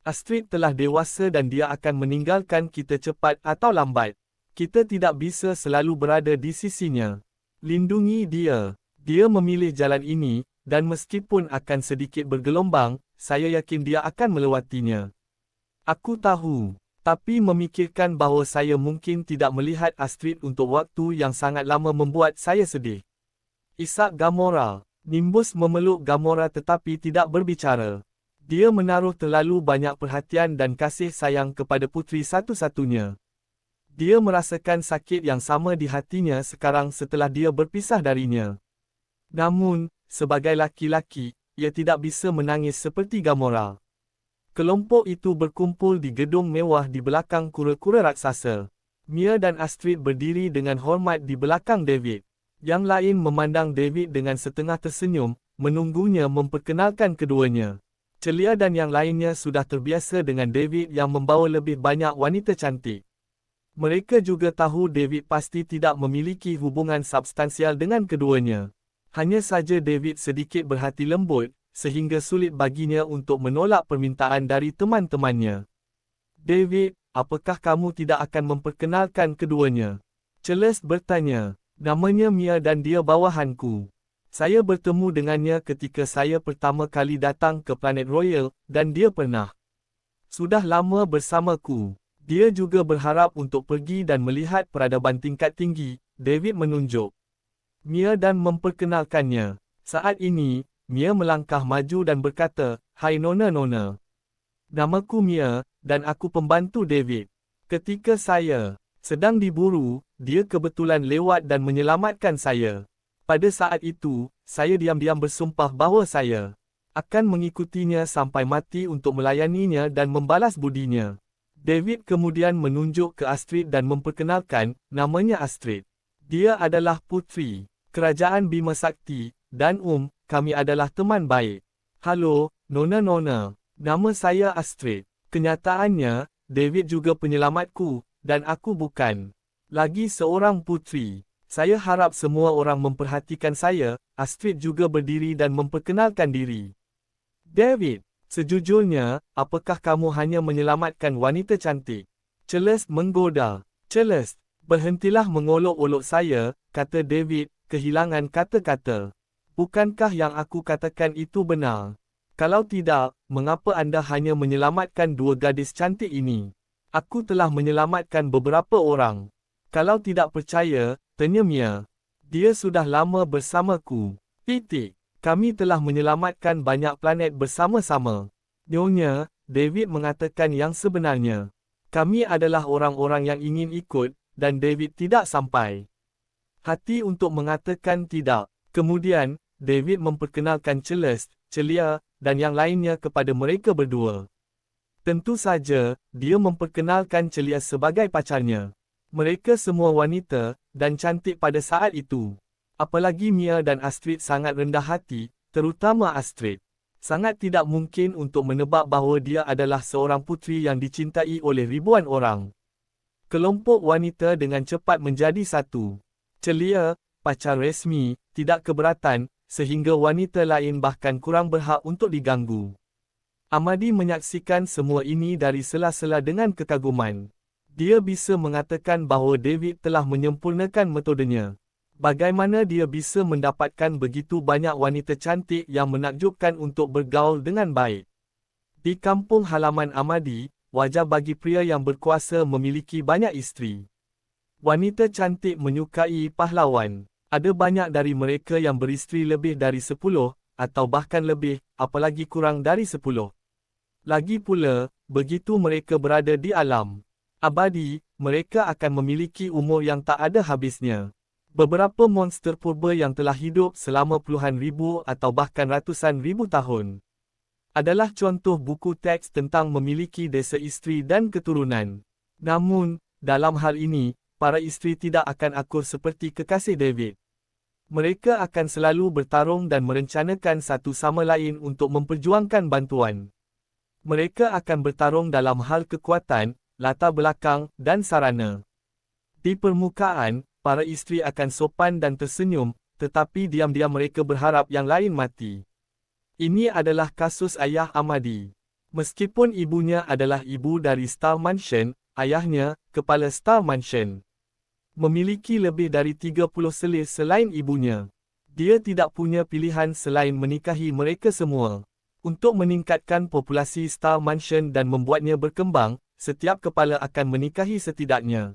Astrid telah dewasa dan dia akan meninggalkan kita cepat atau lambat. Kita tidak bisa selalu berada di sisinya. Lindungi dia. Dia memilih jalan ini, dan meskipun akan sedikit bergelombang, saya yakin dia akan melewatinya. Aku tahu, tapi memikirkan bahawa saya mungkin tidak melihat Astrid untuk waktu yang sangat lama membuat saya sedih. Isak Gamora. Nimbus memeluk Gamora tetapi tidak berbicara. Dia menaruh terlalu banyak perhatian dan kasih sayang kepada putri satu-satunya. Dia merasakan sakit yang sama di hatinya sekarang setelah dia berpisah darinya. Namun, sebagai laki-laki, ia tidak bisa menangis seperti Gamora. Kelompok itu berkumpul di gedung mewah di belakang kura-kura raksasa. Mia dan Astrid berdiri dengan hormat di belakang David. Yang lain memandang David dengan setengah tersenyum, menunggunya memperkenalkan keduanya. Celia dan yang lainnya sudah terbiasa dengan David yang membawa lebih banyak wanita cantik. Mereka juga tahu David pasti tidak memiliki hubungan substansial dengan keduanya. Hanya saja David sedikit berhati lembut, sehingga sulit baginya untuk menolak permintaan dari teman-temannya. David, apakah kamu tidak akan memperkenalkan keduanya? Celeste bertanya. Namanya Mia dan dia bawahanku. Saya bertemu dengannya ketika saya pertama kali datang ke planet Royal, dan dia pernah sudah lama bersamaku. Dia juga berharap untuk pergi dan melihat peradaban tingkat tinggi. David menunjuk Mia dan memperkenalkannya. Saat ini, Mia melangkah maju dan berkata, "Hai Nona-Nona. Namaku Mia, dan aku pembantu David. Ketika saya sedang diburu, dia kebetulan lewat dan menyelamatkan saya. Pada saat itu, saya diam-diam bersumpah bahawa saya akan mengikutinya sampai mati untuk melayaninya dan membalas budinya." David kemudian menunjuk ke Astrid dan memperkenalkan, namanya Astrid. Dia adalah putri Kerajaan Bima Sakti, dan kami adalah teman baik. Halo, Nona-Nona. Nama saya Astrid. Kenyataannya, David juga penyelamatku, dan aku bukan lagi seorang putri. Saya harap semua orang memperhatikan saya. Astrid juga berdiri dan memperkenalkan diri. David, sejujurnya, apakah kamu hanya menyelamatkan wanita cantik? Celeste menggoda. Celeste, berhentilah mengolok-olok saya, kata David, kehilangan kata-kata. Bukankah yang aku katakan itu benar? Kalau tidak, mengapa Anda hanya menyelamatkan dua gadis cantik ini? Aku telah menyelamatkan beberapa orang. Kalau tidak percaya, tanya Mia. Dia sudah lama bersamaku. Titik. Kami telah menyelamatkan banyak planet bersama-sama. Nyonya, David mengatakan yang sebenarnya. Kami adalah orang-orang yang ingin ikut, dan David tidak sampai hati untuk mengatakan tidak. Kemudian, David memperkenalkan Celeste, Celia, dan yang lainnya kepada mereka berdua. Tentu saja, dia memperkenalkan Celia sebagai pacarnya. Mereka semua wanita, dan cantik pada saat itu. Apalagi Mia dan Astrid sangat rendah hati, terutama Astrid. Sangat tidak mungkin untuk menebak bahawa dia adalah seorang putri yang dicintai oleh ribuan orang. Kelompok wanita dengan cepat menjadi satu. Celia, pacar resmi, tidak keberatan, sehingga wanita lain bahkan kurang berhak untuk diganggu. Ahmadi menyaksikan semua ini dari sela-sela dengan kekaguman. Dia bisa mengatakan bahawa David telah menyempurnakan metodenya. Bagaimana dia bisa mendapatkan begitu banyak wanita cantik yang menakjubkan untuk bergaul dengan baik? Di kampung halaman Ahmadi, wajar bagi pria yang berkuasa memiliki banyak isteri. Wanita cantik menyukai pahlawan. Ada banyak dari mereka yang beristeri lebih dari 10, atau bahkan lebih, apalagi kurang dari 10. Lagi pula, begitu mereka berada di alam abadi, mereka akan memiliki umur yang tak ada habisnya. Beberapa monster purba yang telah hidup selama puluhan ribu atau bahkan ratusan ribu tahun adalah contoh buku teks tentang memiliki desa isteri dan keturunan. Namun, dalam hal ini, para isteri tidak akan akur seperti kekasih David. Mereka akan selalu bertarung dan merencanakan satu sama lain untuk memperjuangkan bantuan. Mereka akan bertarung dalam hal kekuatan, latar belakang, dan sarana. Di permukaan, para isteri akan sopan dan tersenyum, tetapi diam-diam mereka berharap yang lain mati. Ini adalah kasus ayah Ahmadi. Meskipun ibunya adalah ibu dari Star Mansion, ayahnya, kepala Star Mansion, memiliki lebih dari 30 selir selain ibunya. Dia tidak punya pilihan selain menikahi mereka semua. Untuk meningkatkan populasi Star Mansion dan membuatnya berkembang, setiap kepala akan menikahi setidaknya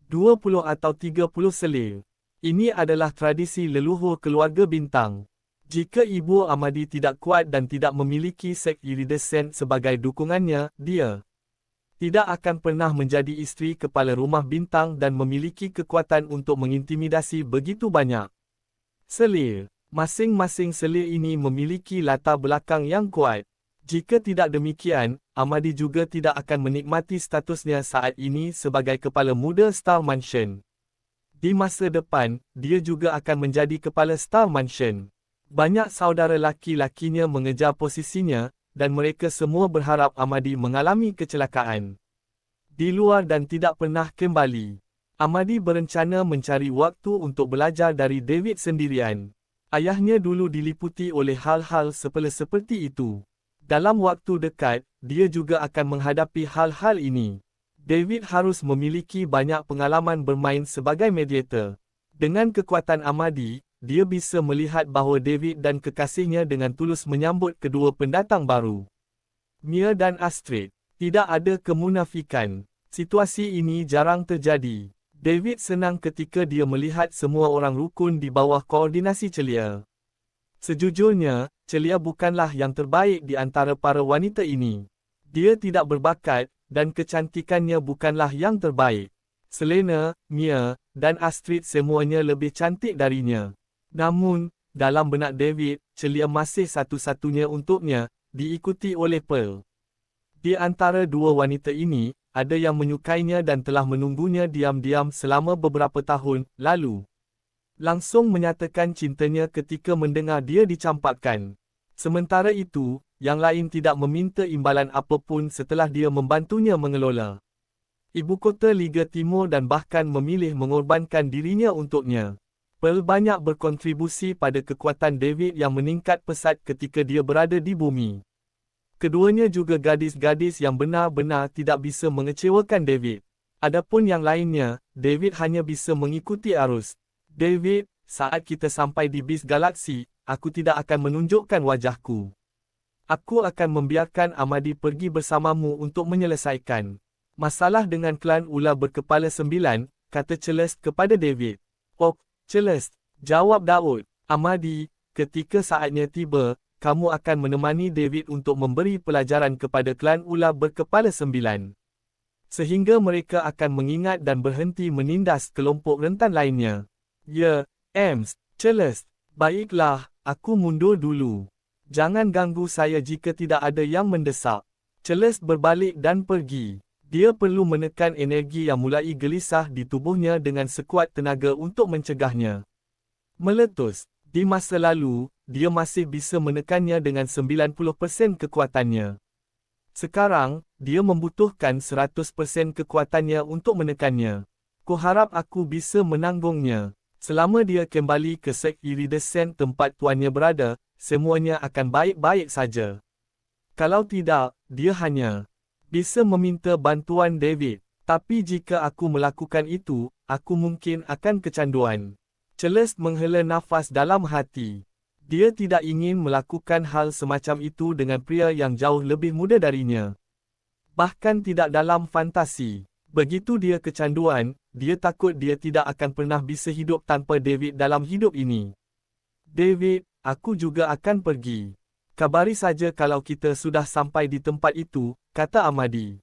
20 atau 30 selir. Ini adalah tradisi leluhur keluarga bintang. Jika ibu Ahmadi tidak kuat dan tidak memiliki seks iridescent sebagai dukungannya, dia tidak akan pernah menjadi isteri kepala rumah bintang dan memiliki kekuatan untuk mengintimidasi begitu banyak selir. Masing-masing selir ini memiliki latar belakang yang kuat. Jika tidak demikian, Ahmadi juga tidak akan menikmati statusnya saat ini sebagai kepala muda Star Mansion. Di masa depan, dia juga akan menjadi kepala Star Mansion. Banyak saudara laki-lakinya mengejar posisinya, dan mereka semua berharap Ahmadi mengalami kecelakaan di luar dan tidak pernah kembali. Ahmadi berencana mencari waktu untuk belajar dari David sendirian. Ayahnya dulu diliputi oleh hal-hal seperti itu. Dalam waktu dekat, dia juga akan menghadapi hal-hal ini. David harus memiliki banyak pengalaman bermain sebagai mediator. Dengan kekuatan Ahmadi, dia bisa melihat bahawa David dan kekasihnya dengan tulus menyambut kedua pendatang baru, Mia dan Astrid. Tidak ada kemunafikan. Situasi ini jarang terjadi. David senang ketika dia melihat semua orang rukun di bawah koordinasi Celia. Sejujurnya, Celia bukanlah yang terbaik di antara para wanita ini. Dia tidak berbakat, dan kecantikannya bukanlah yang terbaik. Selena, Mia, dan Astrid semuanya lebih cantik darinya. Namun, dalam benak David, Celia masih satu-satunya untuknya, diikuti oleh Pearl. Di antara dua wanita ini, ada yang menyukainya dan telah menunggunya diam-diam selama beberapa tahun lalu. Langsung menyatakan cintanya ketika mendengar dia dicampakkan. Sementara itu, yang lain tidak meminta imbalan apapun setelah dia membantunya mengelola ibu kota Liga Timur dan bahkan memilih mengorbankan dirinya untuknya. Pearl banyak berkontribusi pada kekuatan David yang meningkat pesat ketika dia berada di bumi. Keduanya juga gadis-gadis yang benar-benar tidak bisa mengecewakan David. Adapun yang lainnya, David hanya bisa mengikuti arus. David, saat kita sampai di bis galaksi, aku tidak akan menunjukkan wajahku. Aku akan membiarkan Ahmadi pergi bersamamu untuk menyelesaikan masalah dengan klan ular berkepala 9, kata Celeste kepada David. Oh, Celeste, jawab Daud. Ahmadi, ketika saatnya tiba, kamu akan menemani David untuk memberi pelajaran kepada klan ular berkepala 9. Sehingga mereka akan mengingat dan berhenti menindas kelompok rentan lainnya. Ya, Ems, Celeste. Baiklah, aku mundur dulu. Jangan ganggu saya jika tidak ada yang mendesak. Celeste berbalik dan pergi. Dia perlu menekan energi yang mulai gelisah di tubuhnya dengan sekuat tenaga untuk mencegahnya meletus. Di masa lalu, dia masih bisa menekannya dengan 90% kekuatannya. Sekarang, dia membutuhkan 100% kekuatannya untuk menekannya. Kuharap aku bisa menanggungnya. Selama dia kembali ke sek iridescent tempat tuannya berada, semuanya akan baik-baik saja. Kalau tidak, dia hanya bisa meminta bantuan David. Tapi jika aku melakukan itu, aku mungkin akan kecanduan. Celeste menghela nafas dalam hati. Dia tidak ingin melakukan hal semacam itu dengan pria yang jauh lebih muda darinya. Bahkan tidak dalam fantasi. Begitu dia kecanduan, dia takut dia tidak akan pernah bisa hidup tanpa David dalam hidup ini. David, aku juga akan pergi. Kabari saja kalau kita sudah sampai di tempat itu, kata Amadi.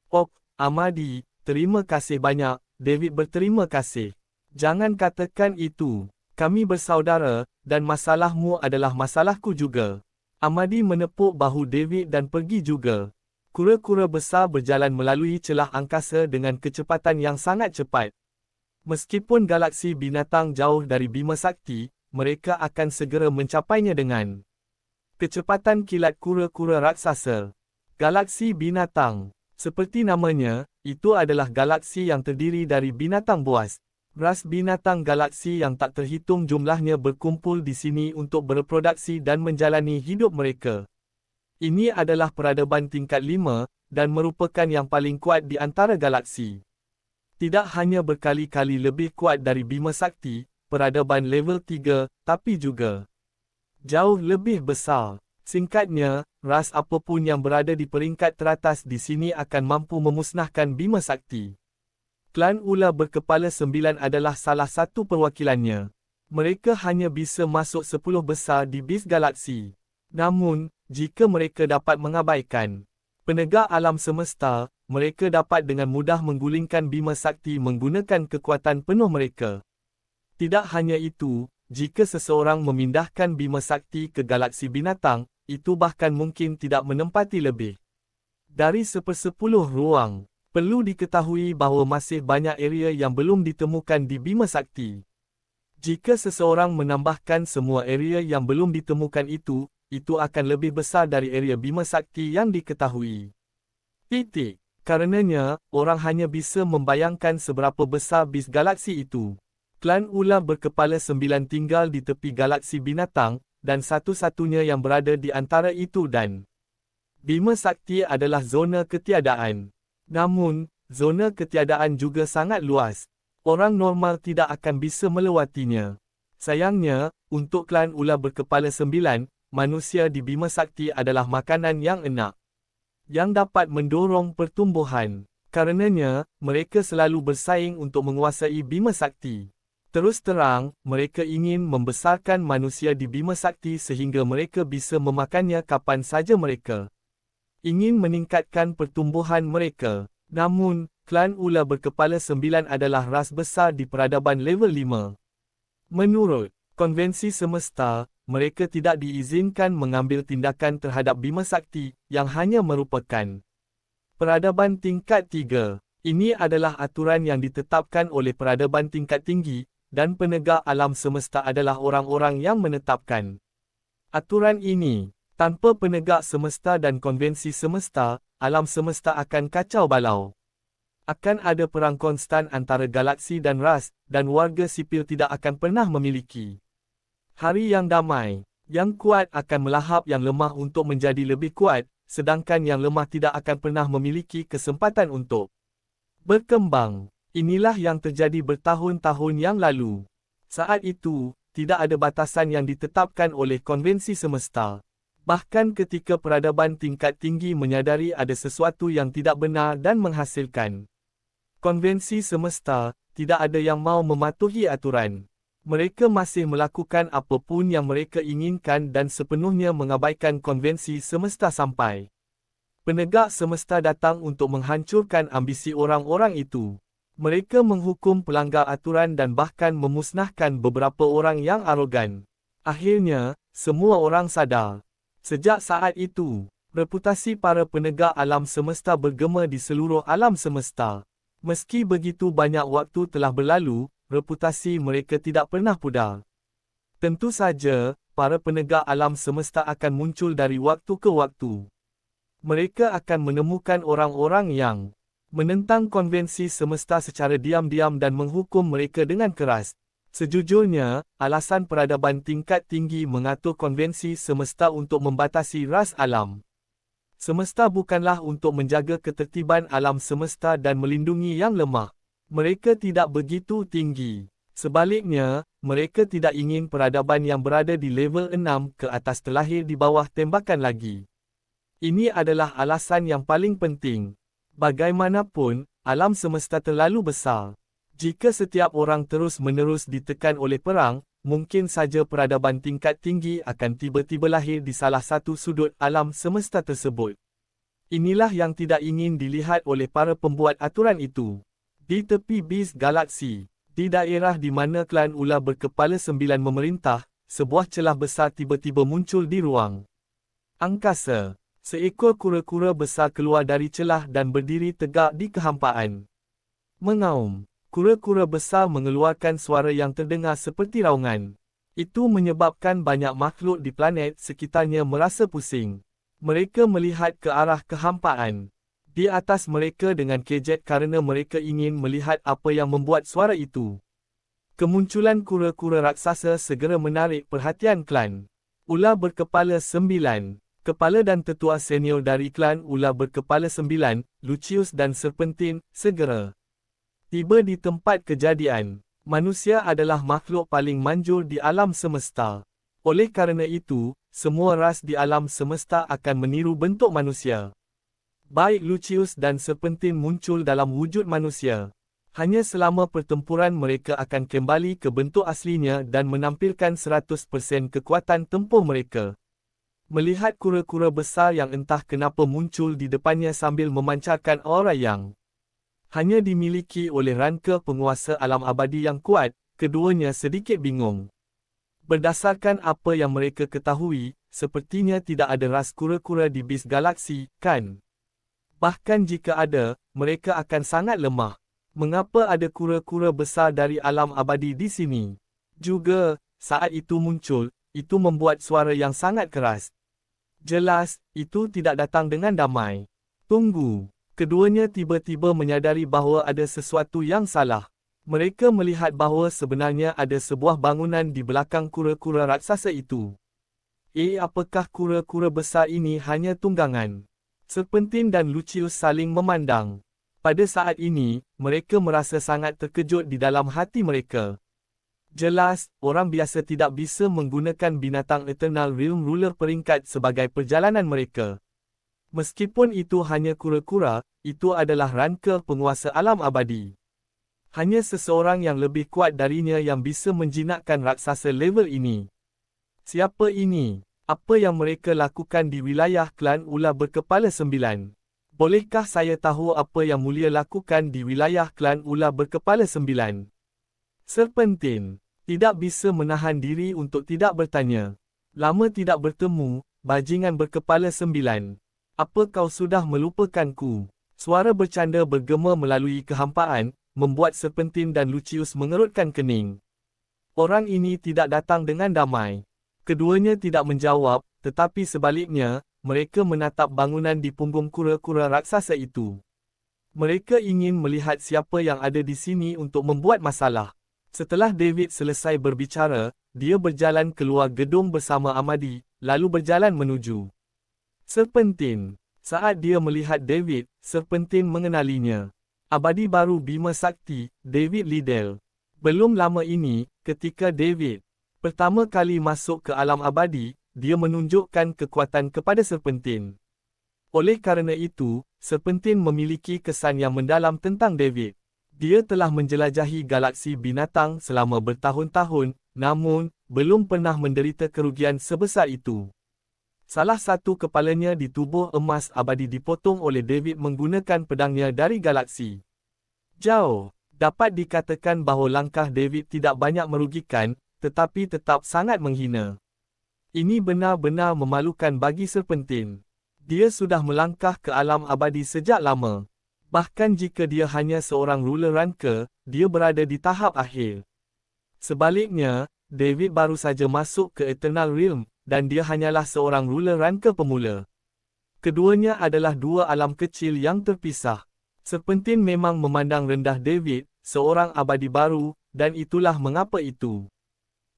Oh, Amadi, terima kasih banyak, David berterima kasih. Jangan katakan itu. Kami bersaudara, dan masalahmu adalah masalahku juga. Amadi menepuk bahu David dan pergi juga. Kura-kura besar berjalan melalui celah angkasa dengan kecepatan yang sangat cepat. Meskipun galaksi binatang jauh dari Bima Sakti, mereka akan segera mencapainya dengan kecepatan kilat kura-kura raksasa. Galaksi binatang. Seperti namanya, itu adalah galaksi yang terdiri dari binatang buas. Ras binatang galaksi yang tak terhitung jumlahnya berkumpul di sini untuk berproduksi dan menjalani hidup mereka. Ini adalah peradaban tingkat 5, dan merupakan yang paling kuat di antara galaksi. Tidak hanya berkali-kali lebih kuat dari Bima Sakti, peradaban level 3, tapi juga jauh lebih besar. Singkatnya, ras apapun yang berada di peringkat teratas di sini akan mampu memusnahkan Bima Sakti. Klan Ular Berkepala 9 adalah salah satu perwakilannya. Mereka hanya bisa masuk 10 besar di bis galaksi. Namun, jika mereka dapat mengabaikan penegak alam semesta, mereka dapat dengan mudah menggulingkan Bima Sakti menggunakan kekuatan penuh mereka. Tidak hanya itu, jika seseorang memindahkan Bima Sakti ke galaksi binatang, itu bahkan mungkin tidak menempati lebih dari 1/10 ruang. Perlu diketahui bahawa masih banyak area yang belum ditemukan di Bima Sakti. Jika seseorang menambahkan semua area yang belum ditemukan itu akan lebih besar dari area Bima Sakti yang diketahui. Karenanya, orang hanya bisa membayangkan seberapa besar bis galaksi itu. Klan Ular Berkepala 9 tinggal di tepi galaksi binatang, dan satu-satunya yang berada di antara itu dan Bima Sakti adalah zona ketiadaan. Namun, zona ketiadaan juga sangat luas. Orang normal tidak akan bisa melewatinya. Sayangnya, untuk klan Ular Berkepala 9, manusia di Bima Sakti adalah makanan yang enak, yang dapat mendorong pertumbuhan. Karenanya, mereka selalu bersaing untuk menguasai Bima Sakti. Terus terang, mereka ingin membesarkan manusia di Bima Sakti sehingga mereka bisa memakannya kapan saja mereka ingin meningkatkan pertumbuhan mereka. Namun, klan Ular Berkepala 9 adalah ras besar di peradaban level 5. Menurut konvensi semesta, mereka tidak diizinkan mengambil tindakan terhadap Bima Sakti, yang hanya merupakan peradaban tingkat 3. Ini adalah aturan yang ditetapkan oleh peradaban tingkat tinggi, dan penegak alam semesta adalah orang-orang yang menetapkan aturan ini. Tanpa penegak semesta dan konvensi semesta, alam semesta akan kacau balau. Akan ada perang konstan antara galaksi dan ras, dan warga sipil tidak akan pernah memiliki hari yang damai. Yang kuat akan melahap yang lemah untuk menjadi lebih kuat, sedangkan yang lemah tidak akan pernah memiliki kesempatan untuk berkembang. Inilah yang terjadi bertahun-tahun yang lalu. Saat itu, tidak ada batasan yang ditetapkan oleh konvensi semesta. Bahkan ketika peradaban tingkat tinggi menyadari ada sesuatu yang tidak benar dan menghasilkan konvensi semesta, tidak ada yang mau mematuhi aturan. Mereka masih melakukan apapun yang mereka inginkan dan sepenuhnya mengabaikan konvensi semesta sampai penegak semesta datang untuk menghancurkan ambisi orang-orang itu. Mereka menghukum pelanggar aturan dan bahkan memusnahkan beberapa orang yang arogan. Akhirnya, semua orang sadar. Sejak saat itu, reputasi para penegak alam semesta bergema di seluruh alam semesta. Meski begitu banyak waktu telah berlalu, reputasi mereka tidak pernah pudar. Tentu saja, para penegak alam semesta akan muncul dari waktu ke waktu. Mereka akan menemukan orang-orang yang menentang konvensi semesta secara diam-diam dan menghukum mereka dengan keras. Sejujurnya, alasan peradaban tingkat tinggi mengatur konvensi semesta untuk membatasi ras alam. Semesta bukanlah untuk menjaga ketertiban alam semesta dan melindungi yang lemah. Mereka tidak begitu tinggi. Sebaliknya, mereka tidak ingin peradaban yang berada di level 6 ke atas terlahir di bawah tembakan lagi. Ini adalah alasan yang paling penting. Bagaimanapun, alam semesta terlalu besar. Jika setiap orang terus-menerus ditekan oleh perang, mungkin saja peradaban tingkat tinggi akan tiba-tiba lahir di salah satu sudut alam semesta tersebut. Inilah yang tidak ingin dilihat oleh para pembuat aturan itu. Di tepi bis galaksi, di daerah di mana klan ular berkepala 9 memerintah, sebuah celah besar tiba-tiba muncul di ruang angkasa. Seekor kura-kura besar keluar dari celah dan berdiri tegak di kehampaan. Mengaum. Kura-kura besar mengeluarkan suara yang terdengar seperti raungan. Itu menyebabkan banyak makhluk di planet sekitarnya merasa pusing. Mereka melihat ke arah kehampaan. Di atas mereka dengan kejek kerana mereka ingin melihat apa yang membuat suara itu. Kemunculan kura-kura raksasa segera menarik perhatian klan ular berkepala 9. Kepala dan tetua senior dari klan ular berkepala 9, Lucius dan Serpentin, segera tiba di tempat kejadian. Manusia adalah makhluk paling manjur di alam semesta. Oleh kerana itu, semua ras di alam semesta akan meniru bentuk manusia. Baik Lucius dan Serpentin muncul dalam wujud manusia. Hanya selama pertempuran mereka akan kembali ke bentuk aslinya dan menampilkan 100% kekuatan tempur mereka. Melihat kura-kura besar yang entah kenapa muncul di depannya sambil memancarkan aura yang hanya dimiliki oleh ranka penguasa alam abadi yang kuat, keduanya sedikit bingung. Berdasarkan apa yang mereka ketahui, sepertinya tidak ada ras kura-kura di bis galaksi, kan? Bahkan jika ada, mereka akan sangat lemah. Mengapa ada kura-kura besar dari alam abadi di sini? Juga, saat itu muncul, itu membuat suara yang sangat keras. Jelas, itu tidak datang dengan damai. Tunggu. Keduanya tiba-tiba menyadari bahawa ada sesuatu yang salah. Mereka melihat bahawa sebenarnya ada sebuah bangunan di belakang kura-kura raksasa itu. Apakah kura-kura besar ini hanya tunggangan? Serpentin dan Lucius saling memandang. Pada saat ini, mereka merasa sangat terkejut di dalam hati mereka. Jelas, orang biasa tidak bisa menggunakan binatang Eternal Realm Ruler peringkat sebagai perjalanan mereka. Meskipun itu hanya kura-kura, itu adalah ranka penguasa alam abadi. Hanya seseorang yang lebih kuat darinya yang bisa menjinakkan raksasa level ini. Siapa ini? Apa yang mereka lakukan di wilayah klan ular berkepala 9? Bolehkah saya tahu apa yang mulia lakukan di wilayah klan ular berkepala 9? Serpentin tidak bisa menahan diri untuk tidak bertanya. Lama tidak bertemu, bajingan berkepala 9. Apa kau sudah melupakanku? Suara bercanda bergema melalui kehampaan, membuat Serpentin dan Lucius mengerutkan kening. Orang ini tidak datang dengan damai. Keduanya tidak menjawab, tetapi sebaliknya, mereka menatap bangunan di punggung kura-kura raksasa itu. Mereka ingin melihat siapa yang ada di sini untuk membuat masalah. Setelah David selesai berbicara, dia berjalan keluar gedung bersama Amadi, lalu berjalan menuju Serpentin. Saat dia melihat David, Serpentin mengenalinya. Abadi baru Bima Sakti, David Liddell. Belum lama ini, ketika David pertama kali masuk ke alam abadi, dia menunjukkan kekuatan kepada Serpentin. Oleh kerana itu, Serpentin memiliki kesan yang mendalam tentang David. Dia telah menjelajahi galaksi binatang selama bertahun-tahun, namun, belum pernah menderita kerugian sebesar itu. Salah satu kepalanya di tubuh emas abadi dipotong oleh David menggunakan pedangnya dari galaksi jauh. Dapat dikatakan bahawa langkah David tidak banyak merugikan, tetapi tetap sangat menghina. Ini benar-benar memalukan bagi Serpentin. Dia sudah melangkah ke alam abadi sejak lama. Bahkan jika dia hanya seorang ruler ranka, dia berada di tahap akhir. Sebaliknya, David baru saja masuk ke Eternal Realm, dan dia hanyalah seorang ruler ranka pemula. Keduanya adalah dua alam kecil yang terpisah. Serpentin memang memandang rendah David, seorang abadi baru, dan itulah mengapa itu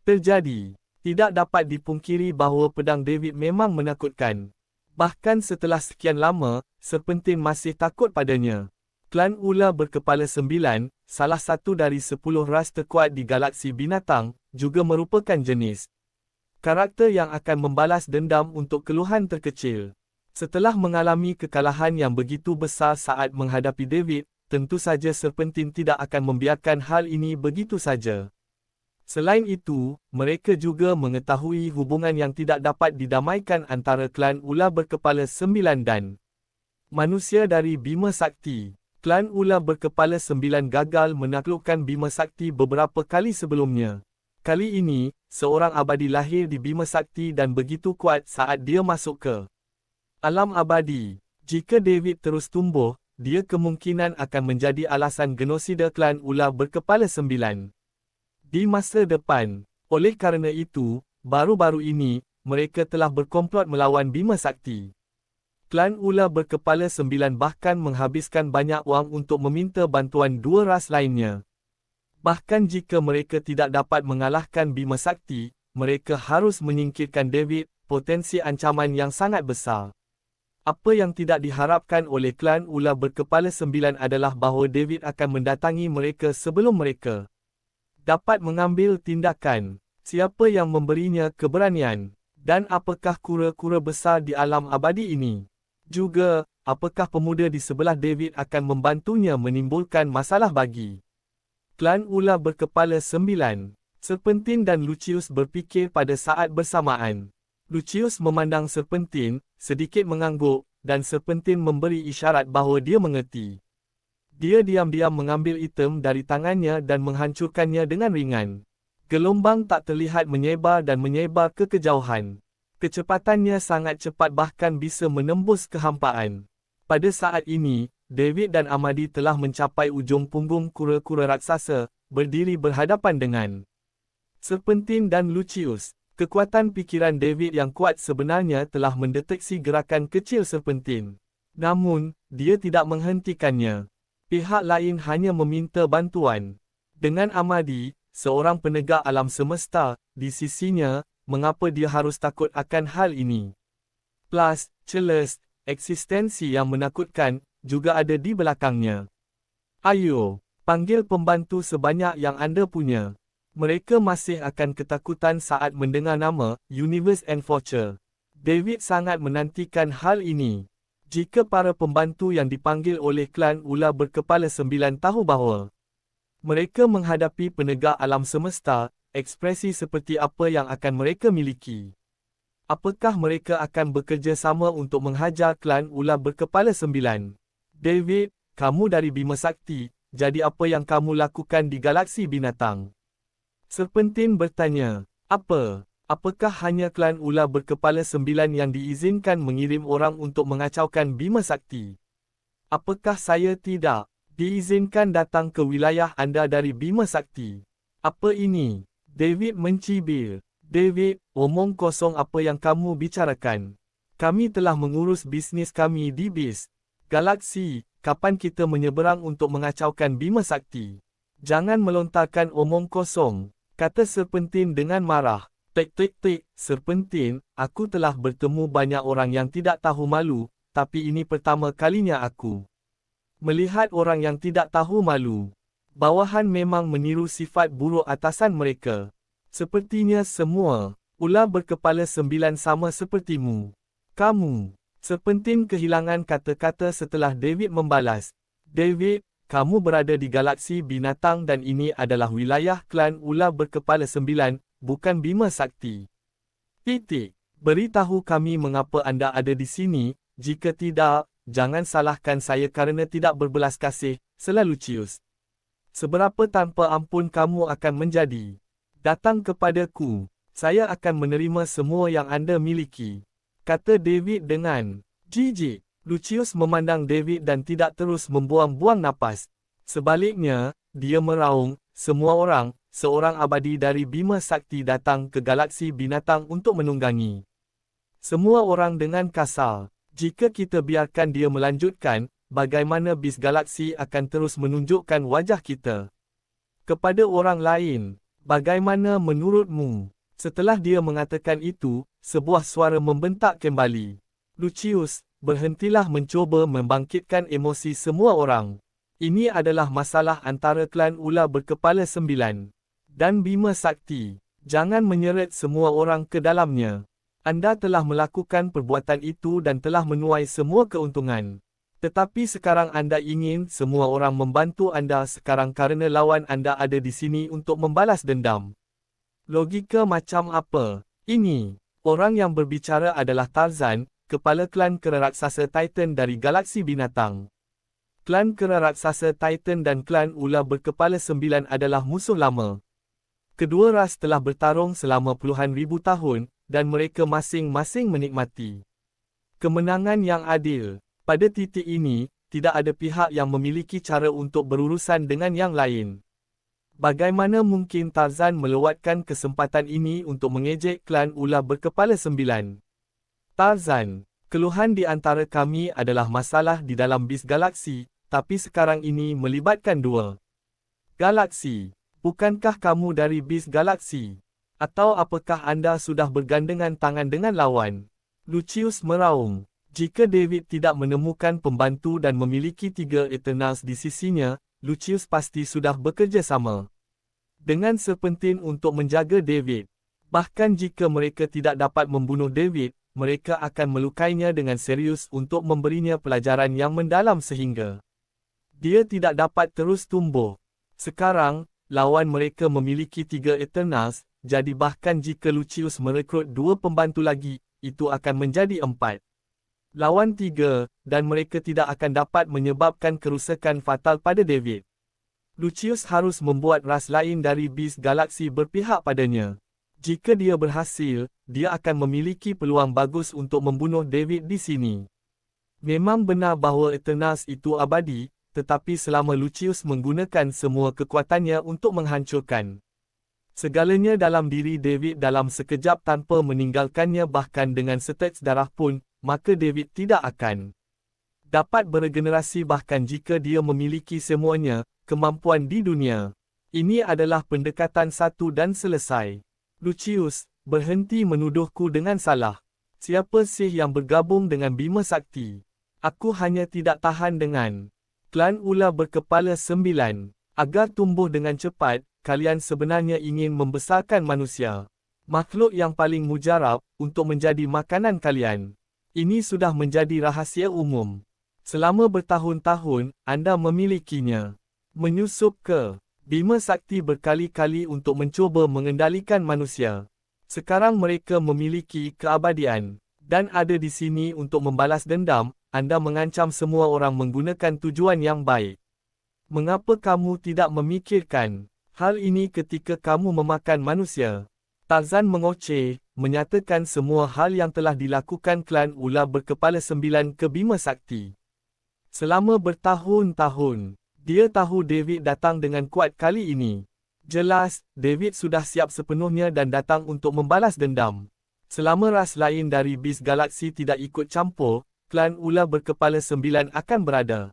terjadi. Tidak dapat dipungkiri bahawa pedang David memang menakutkan. Bahkan setelah sekian lama, Serpentin masih takut padanya. Klan ular berkepala 9, salah satu dari 10 ras terkuat di galaksi binatang, juga merupakan jenis karakter yang akan membalas dendam untuk keluhan terkecil. Setelah mengalami kekalahan yang begitu besar saat menghadapi David, tentu saja Serpentin tidak akan membiarkan hal ini begitu saja. Selain itu, mereka juga mengetahui hubungan yang tidak dapat didamaikan antara klan ular berkepala 9 dan manusia dari Bima Sakti. Klan ular berkepala 9 gagal menaklukkan Bima Sakti beberapa kali sebelumnya. Kali ini, seorang abadi lahir di Bima Sakti dan begitu kuat saat dia masuk ke alam abadi. Jika David terus tumbuh, dia kemungkinan akan menjadi alasan genosida klan ular berkepala 9 di masa depan. Oleh kerana itu, baru-baru ini, mereka telah berkomplot melawan Bima Sakti. Klan ular berkepala 9 bahkan menghabiskan banyak wang untuk meminta bantuan dua ras lainnya. Bahkan jika mereka tidak dapat mengalahkan Bima Sakti, mereka harus menyingkirkan David, potensi ancaman yang sangat besar. Apa yang tidak diharapkan oleh klan ular berkepala 9 adalah bahawa David akan mendatangi mereka sebelum mereka dapat mengambil tindakan. Siapa yang memberinya keberanian? Dan apakah kura-kura besar di alam abadi ini? Juga, apakah pemuda di sebelah David akan membantunya menimbulkan masalah bagi klan ular berkepala 9? Serpentin dan Lucius berfikir pada saat bersamaan. Lucius memandang Serpentin, sedikit mengangguk, dan Serpentin memberi isyarat bahawa dia mengerti. Dia diam-diam mengambil item dari tangannya dan menghancurkannya dengan ringan. Gelombang tak terlihat menyebar dan menyebar ke kejauhan. Kecepatannya sangat cepat bahkan bisa menembus kehampaan. Pada saat ini, David dan Amadi telah mencapai ujung punggung kura-kura raksasa, berdiri berhadapan dengan Serpentin dan Lucius. Kekuatan pikiran David yang kuat sebenarnya telah mendeteksi gerakan kecil Serpentin. Namun, dia tidak menghentikannya. Pihak lain hanya meminta bantuan. Dengan Amadi, seorang penegak alam semesta, di sisinya, mengapa dia harus takut akan hal ini? Plus, Celeste, eksistensi yang menakutkan, juga ada di belakangnya. Ayo, panggil pembantu sebanyak yang anda punya. Mereka masih akan ketakutan saat mendengar nama Universe Enforcer. David sangat menantikan hal ini. Jika para pembantu yang dipanggil oleh klan ular berkepala 9 tahu bahawa mereka menghadapi penegak alam semesta, ekspresi seperti apa yang akan mereka miliki? Apakah mereka akan bekerja sama untuk menghajar klan ular berkepala 9? David, kamu dari Bima Sakti, jadi apa yang kamu lakukan di galaksi binatang? Serpentin bertanya, apa? Apakah hanya klan ular berkepala 9 yang diizinkan mengirim orang untuk mengacaukan Bima Sakti? Apakah saya tidak diizinkan datang ke wilayah anda dari Bima Sakti? Apa ini? David mencibir. David, omong kosong apa yang kamu bicarakan. Kami telah mengurus bisnis kami di BIS Galaksi. Kapan kita menyeberang untuk mengacaukan Bima Sakti? Jangan melontarkan omong kosong, kata Serpentin dengan marah. Tik, Serpentin, aku telah bertemu banyak orang yang tidak tahu malu, tapi ini pertama kalinya aku melihat orang yang tidak tahu malu. Bawahan memang meniru sifat buruk atasan mereka. Sepertinya semua ular berkepala 9 sama sepertimu. Kamu. Serpentin kehilangan kata-kata setelah David membalas. David, kamu berada di galaksi binatang dan ini adalah wilayah klan ular berkepala 9. Bukan Bima Sakti. Beritahu kami mengapa anda ada di sini, jika tidak, jangan salahkan saya kerana tidak berbelas kasih, sela Lucius. Seberapa tanpa ampun kamu akan menjadi? Datang kepadaku, saya akan menerima semua yang anda miliki, kata David dengan jijik. Lucius memandang David dan tidak terus membuang-buang napas. Sebaliknya, dia meraung, semua orang, seorang abadi dari Bima Sakti datang ke galaksi binatang untuk menunggangi semua orang dengan kasar. Jika kita biarkan dia melanjutkan, bagaimana bis galaksi akan terus menunjukkan wajah kita? kepada orang lain. Bagaimana menurutmu? Setelah dia mengatakan itu, sebuah suara membentak kembali. Lucius, berhentilah mencuba membangkitkan emosi semua orang. Ini adalah masalah antara klan ular berkepala 9 dan Bima Sakti. Jangan menyeret semua orang ke dalamnya. Anda telah melakukan perbuatan itu dan telah menuai semua keuntungan. Tetapi sekarang Anda ingin semua orang membantu Anda sekarang kerana lawan Anda ada di sini untuk membalas dendam. Logika macam apa ini? Orang yang berbicara adalah Tarzan, kepala klan kera raksasa Titan dari galaksi binatang. Klan kera raksasa Titan dan klan ular berkepala 9 adalah musuh lama. Kedua ras telah bertarung selama puluhan ribu tahun, dan mereka masing-masing menikmati kemenangan yang adil. Pada titik ini, tidak ada pihak yang memiliki cara untuk berurusan dengan yang lain. Bagaimana mungkin Tarzan melewatkan kesempatan ini untuk mengejek klan ular berkepala 9? Tarzan, keluhan di antara kami adalah masalah di dalam bis galaksi, tapi sekarang ini melibatkan dua galaksi. Bukankah kamu dari bis galaksi? Atau apakah Anda sudah bergandengan tangan dengan lawan? Lucius meraung. Jika David tidak menemukan pembantu dan memiliki 3 Eternals di sisinya, Lucius pasti sudah bekerja sama dengan Serpentine untuk menjaga David. Bahkan jika mereka tidak dapat membunuh David, mereka akan melukainya dengan serius untuk memberinya pelajaran yang mendalam sehingga dia tidak dapat terus tumbuh. Sekarang, lawan mereka memiliki 3 Eternals, jadi bahkan jika Lucius merekrut 2 pembantu lagi, itu akan menjadi 4. Lawan 3, dan mereka tidak akan dapat menyebabkan kerusakan fatal pada David. Lucius harus membuat ras lain dari bis galaksi berpihak padanya. Jika dia berhasil, dia akan memiliki peluang bagus untuk membunuh David di sini. Memang benar bahawa Eternals itu abadi, tetapi selama Lucius menggunakan semua kekuatannya untuk menghancurkan segalanya dalam diri David dalam sekejap tanpa meninggalkannya bahkan dengan setetes darah pun, maka David tidak akan dapat beregenerasi bahkan jika dia memiliki semuanya, kemampuan di dunia. Ini adalah pendekatan satu dan selesai. Lucius, berhenti menuduhku dengan salah. Siapa sih yang bergabung dengan Bima Sakti? Aku hanya tidak tahan dengan klan ular berkepala 9. Agar tumbuh dengan cepat, kalian sebenarnya ingin membesarkan manusia, makhluk yang paling mujarab, untuk menjadi makanan kalian. Ini sudah menjadi rahasia umum. Selama bertahun-tahun, Anda memilikinya. Menyusup ke Bima Sakti berkali-kali untuk mencuba mengendalikan manusia. Sekarang mereka memiliki keabadian dan ada di sini untuk membalas dendam. Anda mengancam semua orang menggunakan tujuan yang baik. Mengapa kamu tidak memikirkan hal ini ketika kamu memakan manusia? Tarzan mengoceh, menyatakan semua hal yang telah dilakukan klan ular berkepala 9 ke Bima Sakti. Selama bertahun-tahun, dia tahu David datang dengan kuat kali ini. Jelas, David sudah siap sepenuhnya dan datang untuk membalas dendam. Selama ras lain dari bis galaksi tidak ikut campur, klan ular berkepala 9 akan berada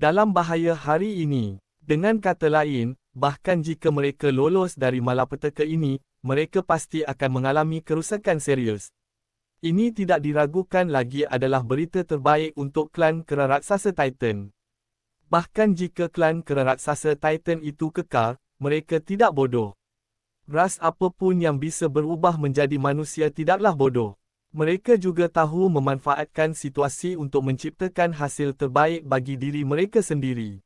dalam bahaya hari ini. Dengan kata lain, bahkan jika mereka lolos dari malapetaka ini, mereka pasti akan mengalami kerusakan serius. Ini tidak diragukan lagi adalah berita terbaik untuk klan kera raksasa Titan. Bahkan jika klan kera raksasa Titan itu kekal, mereka tidak bodoh. Ras apapun yang bisa berubah menjadi manusia tidaklah bodoh. Mereka juga tahu memanfaatkan situasi untuk menciptakan hasil terbaik bagi diri mereka sendiri.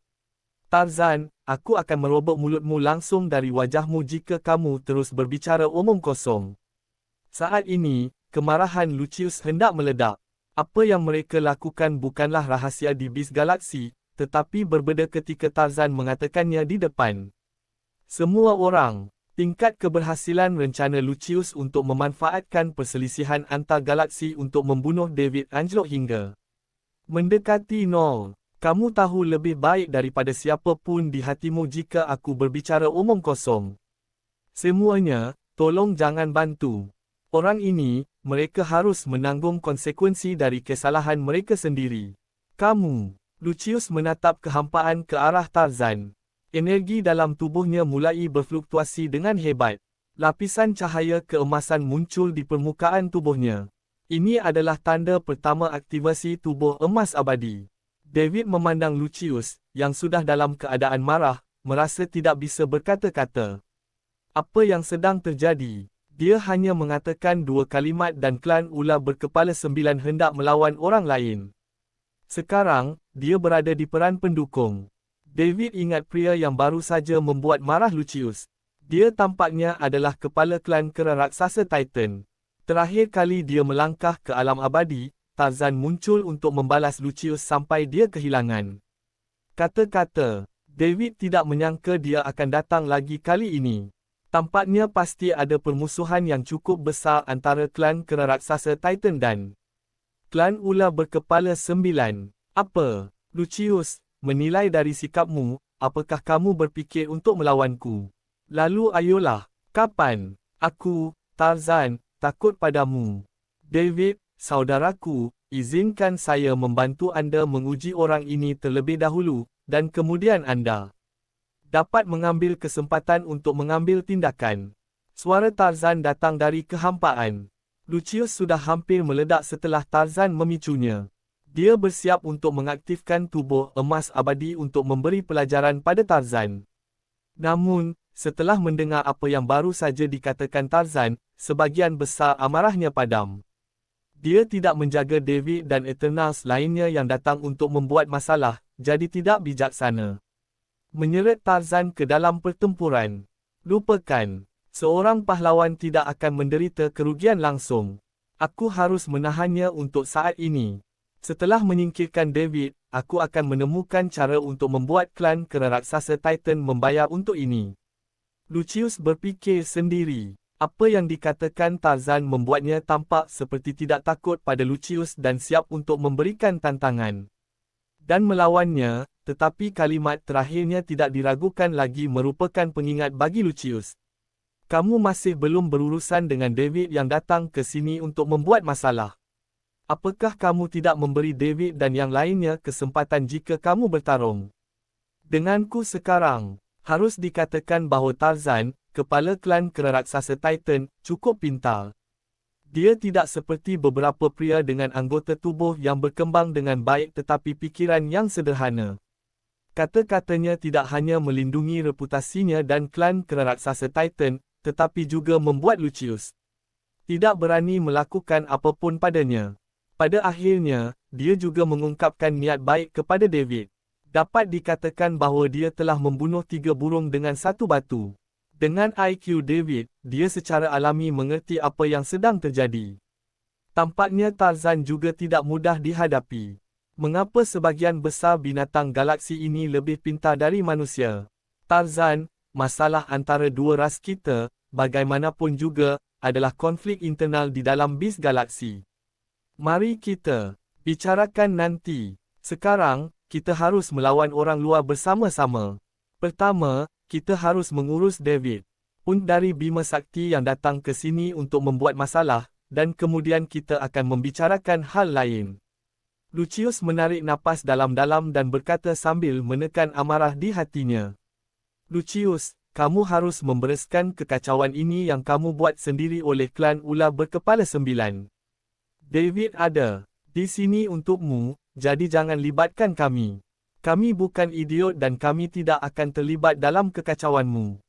Tarzan, aku akan merobek mulutmu langsung dari wajahmu jika kamu terus berbicara omong kosong. Saat ini, kemarahan Lucius hendak meledak. Apa yang mereka lakukan bukanlah rahasia di bis galaksi, tetapi berbeda ketika Tarzan mengatakannya di depan semua orang. Tingkat keberhasilan rencana Lucius untuk memanfaatkan perselisihan antar galaksi untuk membunuh David anjlok hingga mendekati 0. Kamu tahu lebih baik daripada siapa pun di hatimu jika aku berbicara omong kosong. Semuanya, tolong jangan bantu. Orang ini, mereka harus menanggung konsekuensi dari kesalahan mereka sendiri. Kamu, Lucius menatap kehampaan ke arah Tarzan. Energi dalam tubuhnya mulai berfluktuasi dengan hebat. Lapisan cahaya keemasan muncul di permukaan tubuhnya. Ini adalah tanda pertama aktivasi tubuh emas abadi. David memandang Lucius, yang sudah dalam keadaan marah, merasa tidak bisa berkata-kata. Apa yang sedang terjadi? Dia hanya mengatakan 2 kalimat dan klan ular berkepala 9 hendak melawan orang lain. Sekarang, dia berada di peran pendukung. David ingat pria yang baru saja membuat marah Lucius. Dia tampaknya adalah kepala klan kera raksasa Titan. Terakhir kali dia melangkah ke alam abadi, Tarzan muncul untuk membalas Lucius sampai dia kehilangan. Kata-kata, David tidak menyangka dia akan datang lagi kali ini. Tampaknya pasti ada permusuhan yang cukup besar antara klan kera raksasa Titan dan klan ular berkepala 9. Apa, Lucius, menilai dari sikapmu, apakah kamu berfikir untuk melawanku? Lalu ayolah, kapan? Aku, Tarzan, takut padamu. David, saudaraku, izinkan saya membantu anda menguji orang ini terlebih dahulu, dan kemudian anda dapat mengambil kesempatan untuk mengambil tindakan. Suara Tarzan datang dari kehampaan. Lucius sudah hampir meledak setelah Tarzan memicunya. Dia bersiap untuk mengaktifkan tubuh emas abadi untuk memberi pelajaran pada Tarzan. Namun, setelah mendengar apa yang baru saja dikatakan Tarzan, sebagian besar amarahnya padam. Dia tidak menjaga David dan Eternals lainnya yang datang untuk membuat masalah, jadi tidak bijaksana. Menyeret Tarzan ke dalam pertempuran. Lupakan, seorang pahlawan tidak akan menderita kerugian langsung. Aku harus menahannya untuk saat ini. Setelah menyingkirkan David, aku akan menemukan cara untuk membuat klan kera raksasa Titan membayar untuk ini. Lucius berfikir sendiri. Apa yang dikatakan Tarzan membuatnya tampak seperti tidak takut pada Lucius dan siap untuk memberikan tantangan dan melawannya, tetapi kalimat terakhirnya tidak diragukan lagi merupakan pengingat bagi Lucius. Kamu masih belum berurusan dengan David yang datang ke sini untuk membuat masalah. Apakah kamu tidak memberi David dan yang lainnya kesempatan jika kamu bertarung denganku sekarang? Harus dikatakan bahawa Tarzan, kepala klan kera raksasa Titan, cukup pintar. Dia tidak seperti beberapa pria dengan anggota tubuh yang berkembang dengan baik tetapi pikiran yang sederhana. Kata-katanya tidak hanya melindungi reputasinya dan klan kera raksasa Titan, tetapi juga membuat Lucius tidak berani melakukan apapun padanya. Pada akhirnya, dia juga mengungkapkan niat baik kepada David. Dapat dikatakan bahawa dia telah membunuh 3 burung dengan 1 batu. Dengan IQ David, dia secara alami mengerti apa yang sedang terjadi. Tampaknya Tarzan juga tidak mudah dihadapi. Mengapa sebagian besar binatang galaksi ini lebih pintar dari manusia? Tarzan, masalah antara dua ras kita, bagaimanapun juga, adalah konflik internal di dalam bis galaksi. Mari kita bicarakan nanti. Sekarang, kita harus melawan orang luar bersama-sama. Pertama, kita harus mengurus David. Pun dari Bima Sakti yang datang ke sini untuk membuat masalah, dan kemudian kita akan membicarakan hal lain. Lucius menarik napas dalam-dalam dan berkata sambil menekan amarah di hatinya. Lucius, kamu harus membereskan kekacauan ini yang kamu buat sendiri oleh klan ular berkepala 9. David ada di sini untukmu, jadi jangan libatkan kami. Kami bukan idiot dan kami tidak akan terlibat dalam kekacauanmu.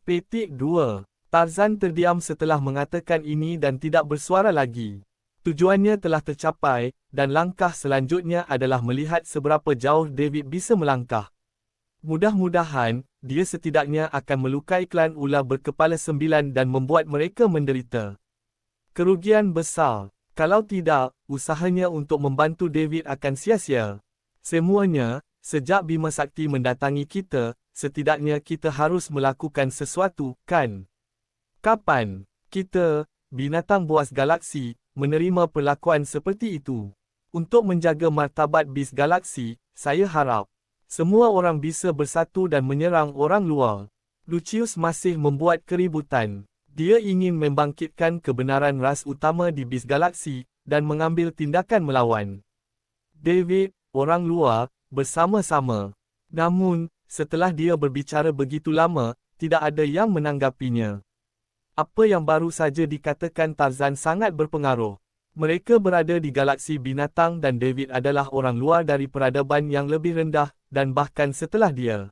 Petik 2. Tarzan terdiam setelah mengatakan ini dan tidak bersuara lagi. Tujuannya telah tercapai, dan langkah selanjutnya adalah melihat seberapa jauh David bisa melangkah. Mudah-mudahan, dia setidaknya akan melukai klan ular berkepala 9 dan membuat mereka menderita kerugian besar. Kalau tidak, usahanya untuk membantu David akan sia-sia. Semuanya, sejak Bima Sakti mendatangi kita, setidaknya kita harus melakukan sesuatu, kan? Kapan kita, binatang buas galaksi, menerima perlakuan seperti itu? Untuk menjaga martabat bis galaksi, saya harap semua orang bisa bersatu dan menyerang orang luar. Lucius masih membuat keributan. Dia ingin membangkitkan kebenaran ras utama di bis galaksi, dan mengambil tindakan melawan David, orang luar, bersama-sama. Namun, Setelah dia berbicara begitu lama, tidak ada yang menanggapinya. Apa yang baru saja dikatakan Tarzan sangat berpengaruh. Mereka berada di galaksi binatang dan David adalah orang luar dari peradaban yang lebih rendah, dan bahkan setelah dia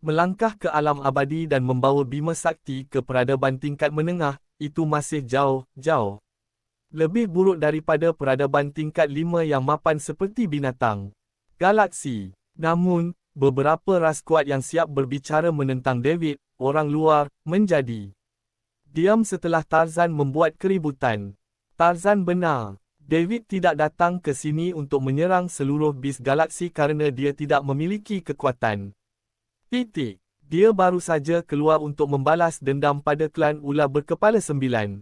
melangkah ke alam abadi dan membawa Bima Sakti ke peradaban tingkat menengah, itu masih jauh lebih buruk daripada peradaban tingkat 5 yang mapan seperti binatang galaksi. Namun, beberapa ras kuat yang siap berbicara menentang David, orang luar, menjadi diam setelah Tarzan membuat keributan. Tarzan benar. David tidak datang ke sini untuk menyerang seluruh bis galaksi kerana dia tidak memiliki kekuatan. Dia baru saja keluar untuk membalas dendam pada klan ular berkepala 9.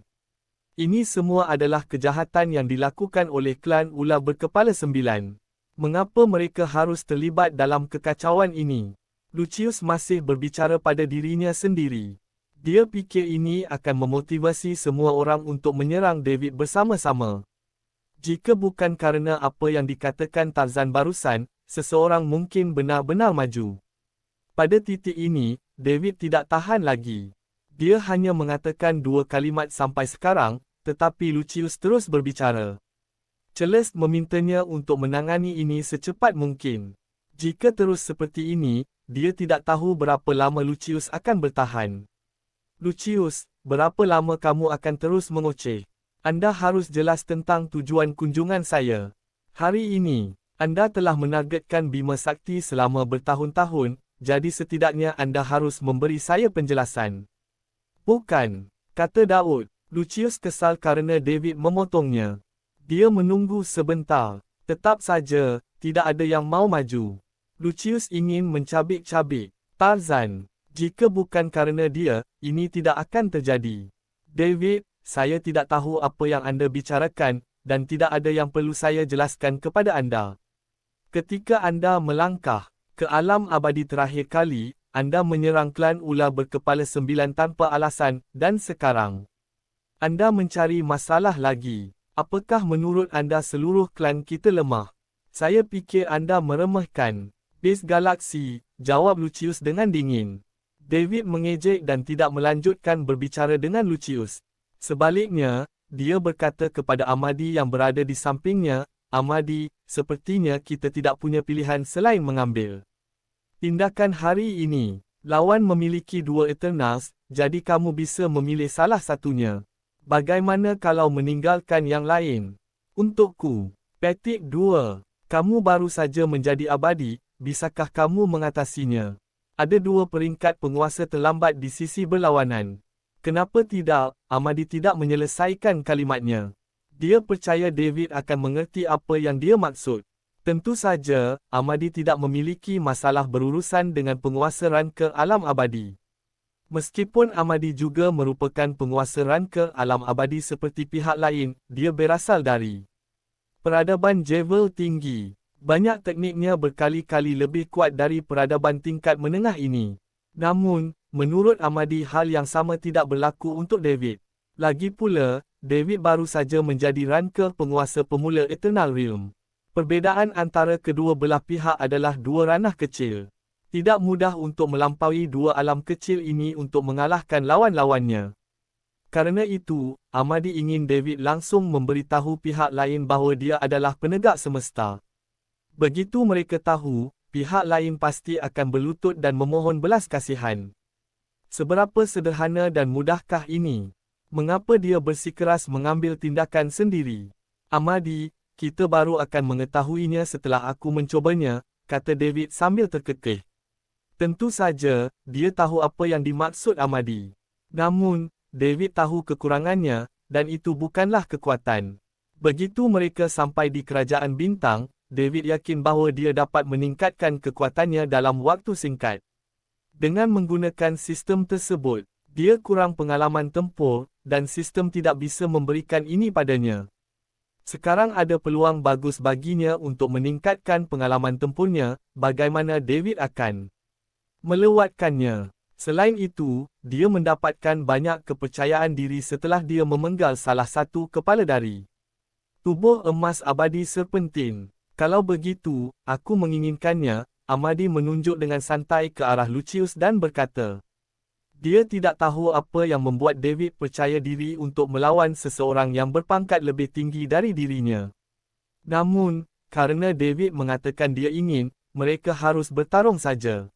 Ini semua adalah kejahatan yang dilakukan oleh klan ular berkepala 9. Mengapa mereka harus terlibat dalam kekacauan ini? Lucius masih berbicara pada dirinya sendiri. Dia fikir ini akan memotivasi semua orang untuk menyerang David bersama-sama. Jika bukan kerana apa yang dikatakan Tarzan barusan, seseorang mungkin benar-benar maju. Pada titik ini, David tidak tahan lagi. Dia hanya mengatakan 2 kalimat sampai sekarang, tetapi Lucius terus berbicara. Celeste memintanya untuk menangani ini secepat mungkin. Jika terus seperti ini, dia tidak tahu berapa lama Lucius akan bertahan. Lucius, berapa lama kamu akan terus mengoceh? Anda harus jelas tentang tujuan kunjungan saya. Hari ini, Anda telah menargetkan Bima Sakti selama bertahun-tahun, jadi setidaknya Anda harus memberi saya penjelasan. Bukan, kata Daud. Lucius kesal kerana David memotongnya. Dia menunggu sebentar. Tetap saja, tidak ada yang mau maju. Lucius ingin mencabik-cabik Tarzan. Jika bukan kerana dia, ini tidak akan terjadi. David, saya tidak tahu apa yang Anda bicarakan, dan tidak ada yang perlu saya jelaskan kepada Anda. Ketika Anda melangkah ke alam abadi terakhir kali, Anda menyerang klan ular berkepala 9 tanpa alasan, dan sekarang Anda mencari masalah lagi. Apakah menurut Anda seluruh klan kita lemah? Saya fikir Anda meremehkan Base Galaksi, jawab Lucius dengan dingin. David mengejek dan tidak melanjutkan berbicara dengan Lucius. Sebaliknya, dia berkata kepada Amadi yang berada di sampingnya, Amadi, sepertinya kita tidak punya pilihan selain mengambil tindakan hari ini. Lawan memiliki 2 Eternals, jadi kamu bisa memilih salah satunya. Bagaimana kalau meninggalkan yang lain? Untukku, Petik 2, kamu baru saja menjadi abadi, bisakah kamu mengatasinya? Ada 2 peringkat penguasa terlambat di sisi berlawanan. Kenapa tidak? Amadi tidak menyelesaikan kalimatnya. Dia percaya David akan mengerti apa yang dia maksud. Tentu saja, Amadi tidak memiliki masalah berurusan dengan penguasa Ranke alam abadi. Meskipun Amadi juga merupakan penguasa Ranke alam abadi seperti pihak lain, dia berasal dari peradaban Javel tinggi. Banyak tekniknya berkali-kali lebih kuat dari peradaban tingkat menengah ini. Namun, menurut Amadi hal yang sama tidak berlaku untuk David. Lagi pula, David baru saja menjadi Ranke penguasa pemula Eternal Realm. Perbezaan antara kedua belah pihak adalah 2 ranah kecil. Tidak mudah untuk melampaui 2 alam kecil ini untuk mengalahkan lawan-lawannya. Karena itu, Amadi ingin David langsung memberitahu pihak lain bahawa dia adalah penegak semesta. Begitu mereka tahu, pihak lain pasti akan berlutut dan memohon belas kasihan. Seberapa sederhana dan mudahkah ini? Mengapa dia bersikeras mengambil tindakan sendiri? Amadi, kita baru akan mengetahuinya setelah aku mencobanya, kata David sambil terkekeh. Tentu saja, dia tahu apa yang dimaksud Amadi. Namun, David tahu kekurangannya, dan itu bukanlah kekuatan. Begitu mereka sampai di Kerajaan Bintang, David yakin bahawa dia dapat meningkatkan kekuatannya dalam waktu singkat. Dengan menggunakan sistem tersebut, dia kurang pengalaman tempur, dan sistem tidak bisa memberikan ini padanya. Sekarang ada peluang bagus baginya untuk meningkatkan pengalaman tempurnya, bagaimana David akan melewatkannya. Selain itu, dia mendapatkan banyak kepercayaan diri setelah dia memenggal salah satu kepala dari tubuh emas abadi serpentin. Kalau begitu, aku menginginkannya, Amadi menunjuk dengan santai ke arah Lucius dan berkata, dia tidak tahu apa yang membuat David percaya diri untuk melawan seseorang yang berpangkat lebih tinggi dari dirinya. Namun, karena David mengatakan dia ingin, mereka harus bertarung saja.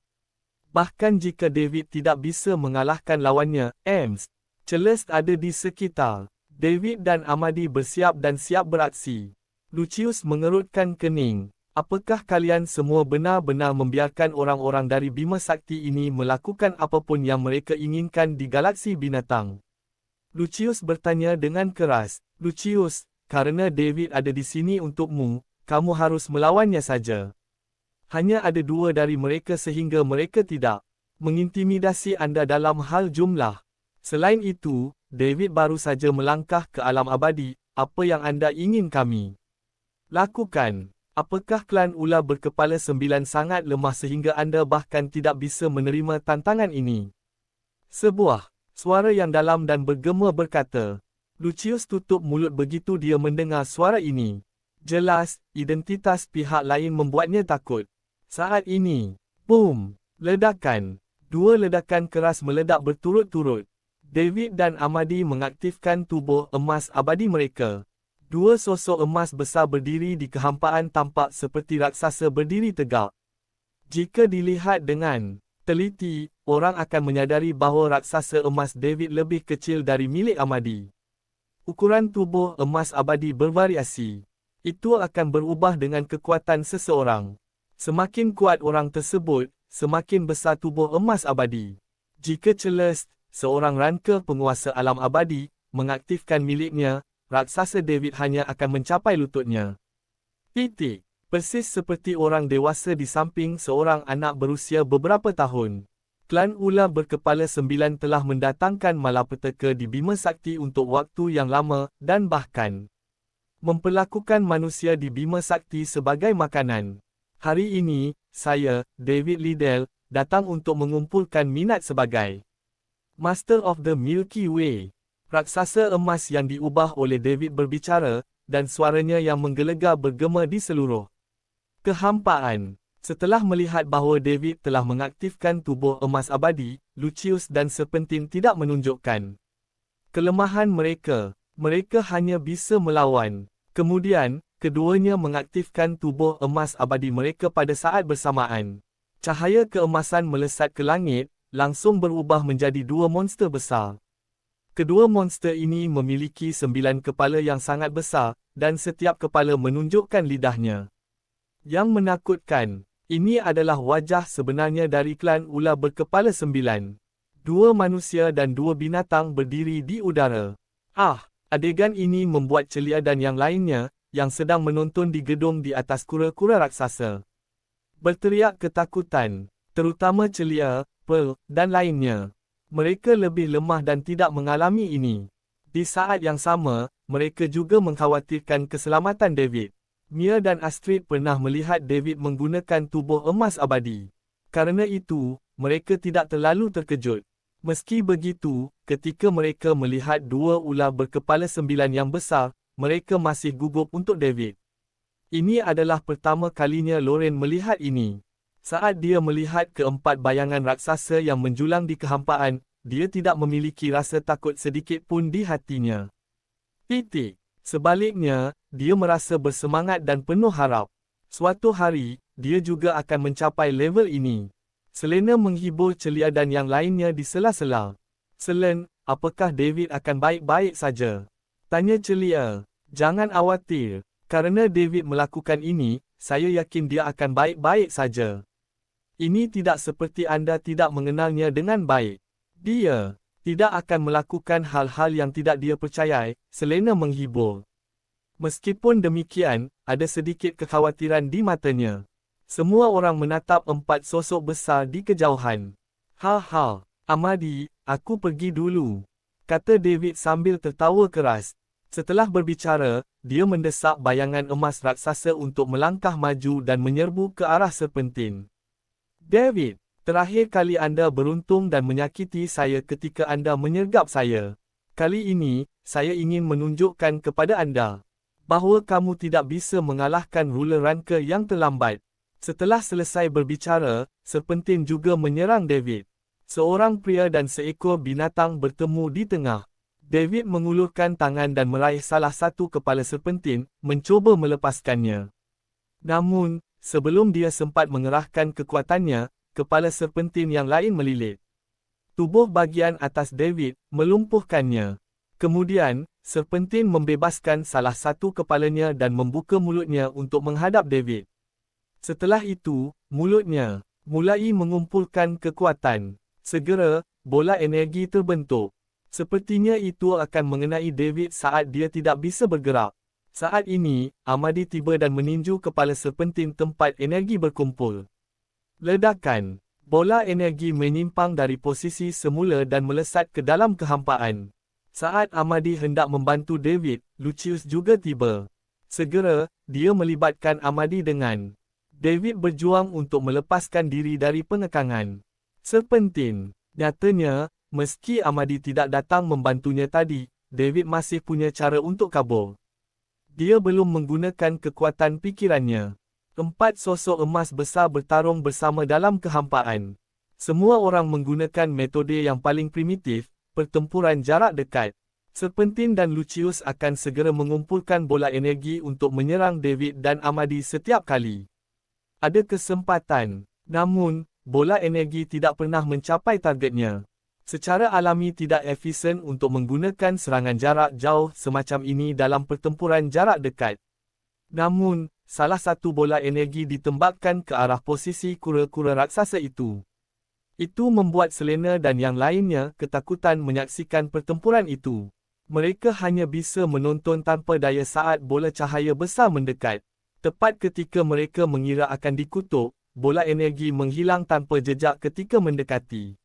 Bahkan jika David tidak bisa mengalahkan lawannya, Ames, Celeste ada di sekitar. David dan Amadi bersiap dan siap beraksi. Lucius mengerutkan kening. Apakah kalian semua benar-benar membiarkan orang-orang dari Bima Sakti ini melakukan apapun yang mereka inginkan di galaksi binatang? Lucius bertanya dengan keras. Lucius, karena David ada di sini untukmu, kamu harus melawannya saja. Hanya ada dua dari mereka sehingga mereka tidak mengintimidasi Anda dalam hal jumlah. Selain itu, David baru saja melangkah ke alam abadi. Apa yang Anda ingin kami lakukan? Apakah klan ular berkepala 9 sangat lemah sehingga Anda bahkan tidak bisa menerima tantangan ini? Sebuah suara yang dalam dan bergema berkata. Lucius tutup mulut begitu dia mendengar suara ini. Jelas, identitas pihak lain membuatnya takut. Saat ini, boom, ledakan. Dua ledakan keras meledak berturut-turut. David dan Amadi mengaktifkan tubuh emas abadi mereka. Dua sosok emas besar berdiri di kehampaan tampak seperti raksasa berdiri tegak. Jika dilihat dengan teliti, orang akan menyadari bahawa raksasa emas David lebih kecil dari milik Amadi. Ukuran tubuh emas abadi bervariasi. Itu akan berubah dengan kekuatan seseorang. Semakin kuat orang tersebut, semakin besar tubuh emas abadi. Jika Celeste, seorang ranca penguasa alam abadi, mengaktifkan miliknya, raksasa David hanya akan mencapai lututnya. Titik. Persis seperti orang dewasa di samping seorang anak berusia beberapa tahun. Klan ular berkepala 9 telah mendatangkan malapetaka di Bima Sakti untuk waktu yang lama dan bahkan memperlakukan manusia di Bima Sakti sebagai makanan. Hari ini, saya, David Liddell, datang untuk mengumpulkan minat sebagai Master of the Milky Way. Raksasa emas yang diubah oleh David berbicara, dan suaranya yang menggelegar bergema di seluruh kehampaan. Setelah melihat bahawa David telah mengaktifkan tubuh emas abadi, Lucius dan Serpentin tidak menunjukkan kelemahan mereka. Mereka hanya bisa melawan. Kemudian, keduanya mengaktifkan tubuh emas abadi mereka pada saat bersamaan. Cahaya keemasan melesat ke langit, langsung berubah menjadi dua monster besar. Kedua monster ini memiliki 9 kepala yang sangat besar, dan setiap kepala menunjukkan lidahnya. Yang menakutkan, ini adalah wajah sebenarnya dari klan ular berkepala 9. Dua manusia dan dua binatang berdiri di udara. Adegan ini membuat Celia dan yang lainnya, yang sedang menonton di gedung di atas kura-kura raksasa, berteriak ketakutan, terutama Celia, Pearl, dan lainnya. Mereka lebih lemah dan tidak mengalami ini. Di saat yang sama, mereka juga mengkhawatirkan keselamatan David. Mia dan Astrid pernah melihat David menggunakan tubuh emas abadi. Karena itu, mereka tidak terlalu terkejut. Meski begitu, ketika mereka melihat dua ular berkepala 9 yang besar, mereka masih gugup untuk David. Ini adalah pertama kalinya Lauren melihat ini. Saat dia melihat keempat bayangan raksasa yang menjulang di kehampaan, dia tidak memiliki rasa takut sedikit pun di hatinya. Sebaliknya, dia merasa bersemangat dan penuh harap. Suatu hari, dia juga akan mencapai level ini. Selena menghibur Celia dan yang lainnya di sela-sela. Selen, apakah David akan baik-baik saja? Tanya Celia. Jangan khawatir. Karena David melakukan ini, saya yakin dia akan baik-baik saja. Ini tidak seperti Anda tidak mengenalnya dengan baik. Dia tidak akan melakukan hal-hal yang tidak dia percayai, Selena menghibur. Meskipun demikian, ada sedikit kekhawatiran di matanya. Semua orang menatap empat sosok besar di kejauhan. Amadi, aku pergi dulu, kata David sambil tertawa keras. Setelah berbicara, dia mendesak bayangan emas raksasa untuk melangkah maju dan menyerbu ke arah Serpentin. David, terakhir kali Anda beruntung dan menyakiti saya ketika Anda menyergap saya. Kali ini, saya ingin menunjukkan kepada Anda bahawa kamu tidak bisa mengalahkan ruler Ranka yang terlambat. Setelah selesai berbicara, Serpentin juga menyerang David. Seorang pria dan seekor binatang bertemu di tengah. David mengulurkan tangan dan meraih salah satu kepala Serpentin, mencuba melepaskannya. Namun, sebelum dia sempat mengerahkan kekuatannya, kepala Serpentin yang lain melilit tubuh bagian atas David, melumpuhkannya. Kemudian, Serpentin membebaskan salah satu kepalanya dan membuka mulutnya untuk menghadap David. Setelah itu, mulutnya mulai mengumpulkan kekuatan. Segera, bola energi terbentuk. Sepertinya itu akan mengenai David saat dia tidak bisa bergerak. Saat ini, Ahmadi tiba dan meninju kepala Serpentin tempat energi berkumpul. Ledakan. Bola energi menyimpang dari posisi semula dan melesat ke dalam kehampaan. Saat Ahmadi hendak membantu David, Lucius juga tiba. Segera, dia melibatkan Ahmadi dengan David berjuang untuk melepaskan diri dari pengekangan Serpentin. Nyatanya, meski Ahmadi tidak datang membantunya tadi, David masih punya cara untuk kabur. Dia belum menggunakan kekuatan pikirannya. 4 sosok emas besar bertarung bersama dalam kehampaan. Semua orang menggunakan metode yang paling primitif, pertempuran jarak dekat. Serpentin dan Lucius akan segera mengumpulkan bola energi untuk menyerang David dan Ahmadi setiap kali ada kesempatan. Namun, bola energi tidak pernah mencapai targetnya. Secara alami tidak efisien untuk menggunakan serangan jarak jauh semacam ini dalam pertempuran jarak dekat. Namun, salah satu bola energi ditembakkan ke arah posisi kura-kura raksasa itu. Itu membuat Selena dan yang lainnya ketakutan menyaksikan pertempuran itu. Mereka hanya bisa menonton tanpa daya saat bola cahaya besar mendekat. Tepat ketika mereka mengira akan dikutuk, bola energi menghilang tanpa jejak ketika mendekati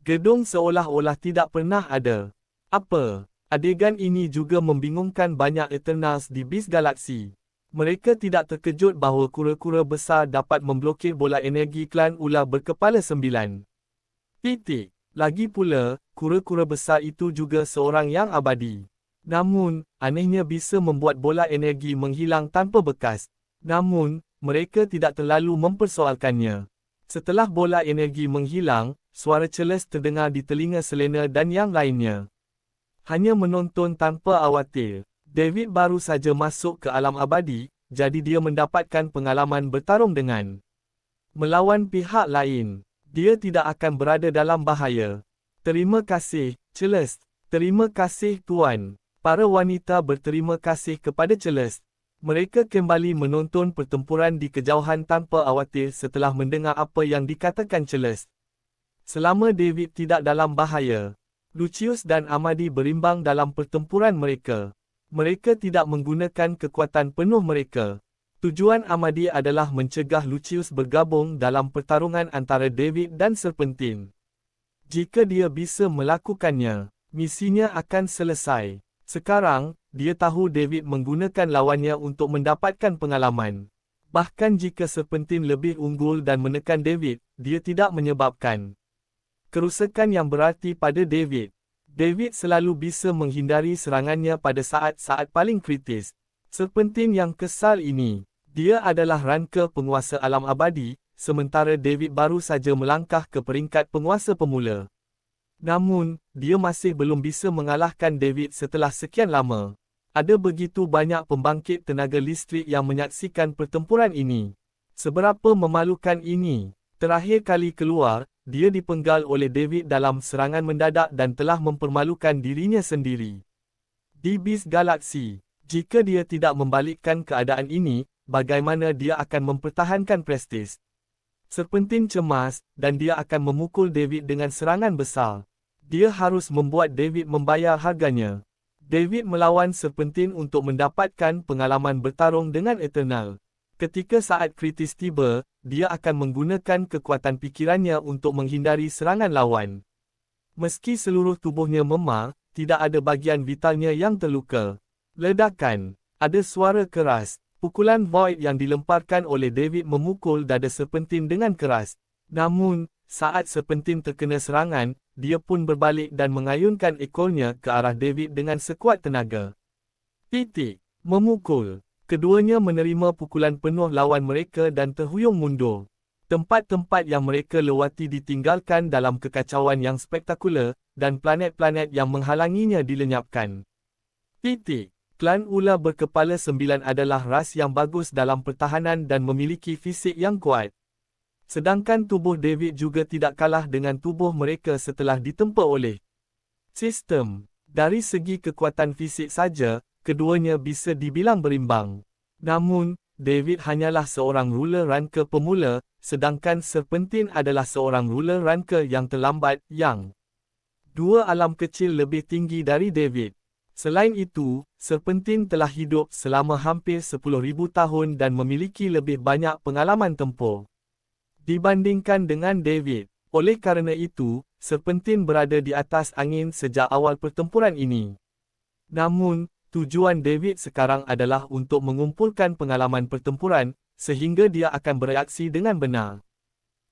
gedung seolah-olah tidak pernah ada. Apa? Adegan ini juga membingungkan banyak Eternals di Beast Galaxy. Mereka tidak terkejut bahawa kura-kura besar dapat memblokir bola energi klan ular berkepala 9. Lagi pula, kura-kura besar itu juga seorang yang abadi. Namun, anehnya bisa membuat bola energi menghilang tanpa bekas. Namun, mereka tidak terlalu mempersoalkannya. Setelah bola energi menghilang, suara celas terdengar di telinga Selena dan yang lainnya. Hanya menonton tanpa khawatir. David baru saja masuk ke alam abadi, jadi dia mendapatkan pengalaman bertarung dengan melawan pihak lain. Dia tidak akan berada dalam bahaya. Terima kasih, Celeste. Terima kasih, Tuan. Para wanita berterima kasih kepada Celeste. Mereka kembali menonton pertempuran di kejauhan tanpa khawatir setelah mendengar apa yang dikatakan Celeste. Selama David tidak dalam bahaya, Lucius dan Ahmadi berimbang dalam pertempuran mereka. Mereka tidak menggunakan kekuatan penuh mereka. Tujuan Ahmadi adalah mencegah Lucius bergabung dalam pertarungan antara David dan Serpentin. Jika dia bisa melakukannya, misinya akan selesai. Sekarang, dia tahu David menggunakan lawannya untuk mendapatkan pengalaman. Bahkan jika Serpentin lebih unggul dan menekan David, dia tidak menyebabkan kerusakan yang berarti pada David. David selalu bisa menghindari serangannya pada saat-saat paling kritis. Serpentin yang kesal ini, dia adalah rangka penguasa alam abadi, sementara David baru saja melangkah ke peringkat penguasa pemula. Namun, dia masih belum bisa mengalahkan David setelah sekian lama. Ada begitu banyak pembangkit tenaga listrik yang menyaksikan pertempuran ini. Seberapa memalukan ini. Terakhir kali keluar, dia dipenggal oleh David dalam serangan mendadak dan telah mempermalukan dirinya sendiri. Di Beast Galaxy, jika dia tidak membalikkan keadaan ini, bagaimana dia akan mempertahankan prestis? Serpentin cemas, dan dia akan memukul David dengan serangan besar. Dia harus membuat David membayar harganya. David melawan Serpentin untuk mendapatkan pengalaman bertarung dengan Eternal. Ketika saat kritis tiba, dia akan menggunakan kekuatan pikirannya untuk menghindari serangan lawan. Meski seluruh tubuhnya memar, tidak ada bagian vitalnya yang terluka. Ledakan. Ada suara keras. Pukulan Void yang dilemparkan oleh David memukul dada Serpentin dengan keras. Namun, saat Serpentin terkena serangan, dia pun berbalik dan mengayunkan ekornya ke arah David dengan sekuat tenaga. Memukul. Keduanya menerima pukulan penuh lawan mereka dan terhuyung mundur. Tempat-tempat yang mereka lewati ditinggalkan dalam kekacauan yang spektakular, dan planet-planet yang menghalanginya dilenyapkan. Titik. Klan ular berkepala 9 adalah ras yang bagus dalam pertahanan dan memiliki fisik yang kuat. Sedangkan tubuh David juga tidak kalah dengan tubuh mereka setelah ditempa oleh sistem. Dari segi kekuatan fisik saja, keduanya bisa dibilang berimbang. Namun, David hanyalah seorang ruler ranka pemula, sedangkan Serpentin adalah seorang ruler ranka yang terlambat yang dua alam kecil lebih tinggi dari David. Selain itu, Serpentin telah hidup selama hampir 10,000 tahun dan memiliki lebih banyak pengalaman tempur dibandingkan dengan David. Oleh kerana itu, Serpentin berada di atas angin sejak awal pertempuran ini. Namun, tujuan David sekarang adalah untuk mengumpulkan pengalaman pertempuran, sehingga dia akan bereaksi dengan benar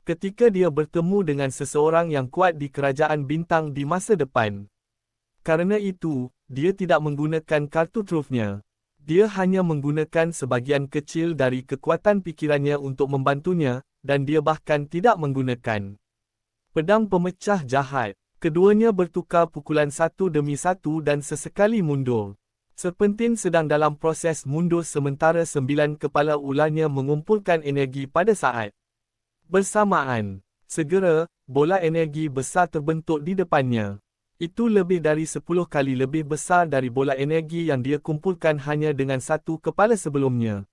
ketika dia bertemu dengan seseorang yang kuat di kerajaan bintang di masa depan. Karena itu, dia tidak menggunakan kartu trufnya. Dia hanya menggunakan sebahagian kecil dari kekuatan pikirannya untuk membantunya, dan dia bahkan tidak menggunakan pedang pemecah jahat. Keduanya bertukar pukulan satu demi satu dan sesekali mundur. Serpentin sedang dalam proses mundur sementara 9 kepala ularnya mengumpulkan energi pada saat bersamaan. Segera, bola energi besar terbentuk di depannya. Itu lebih dari 10 kali lebih besar dari bola energi yang dia kumpulkan hanya dengan satu kepala sebelumnya.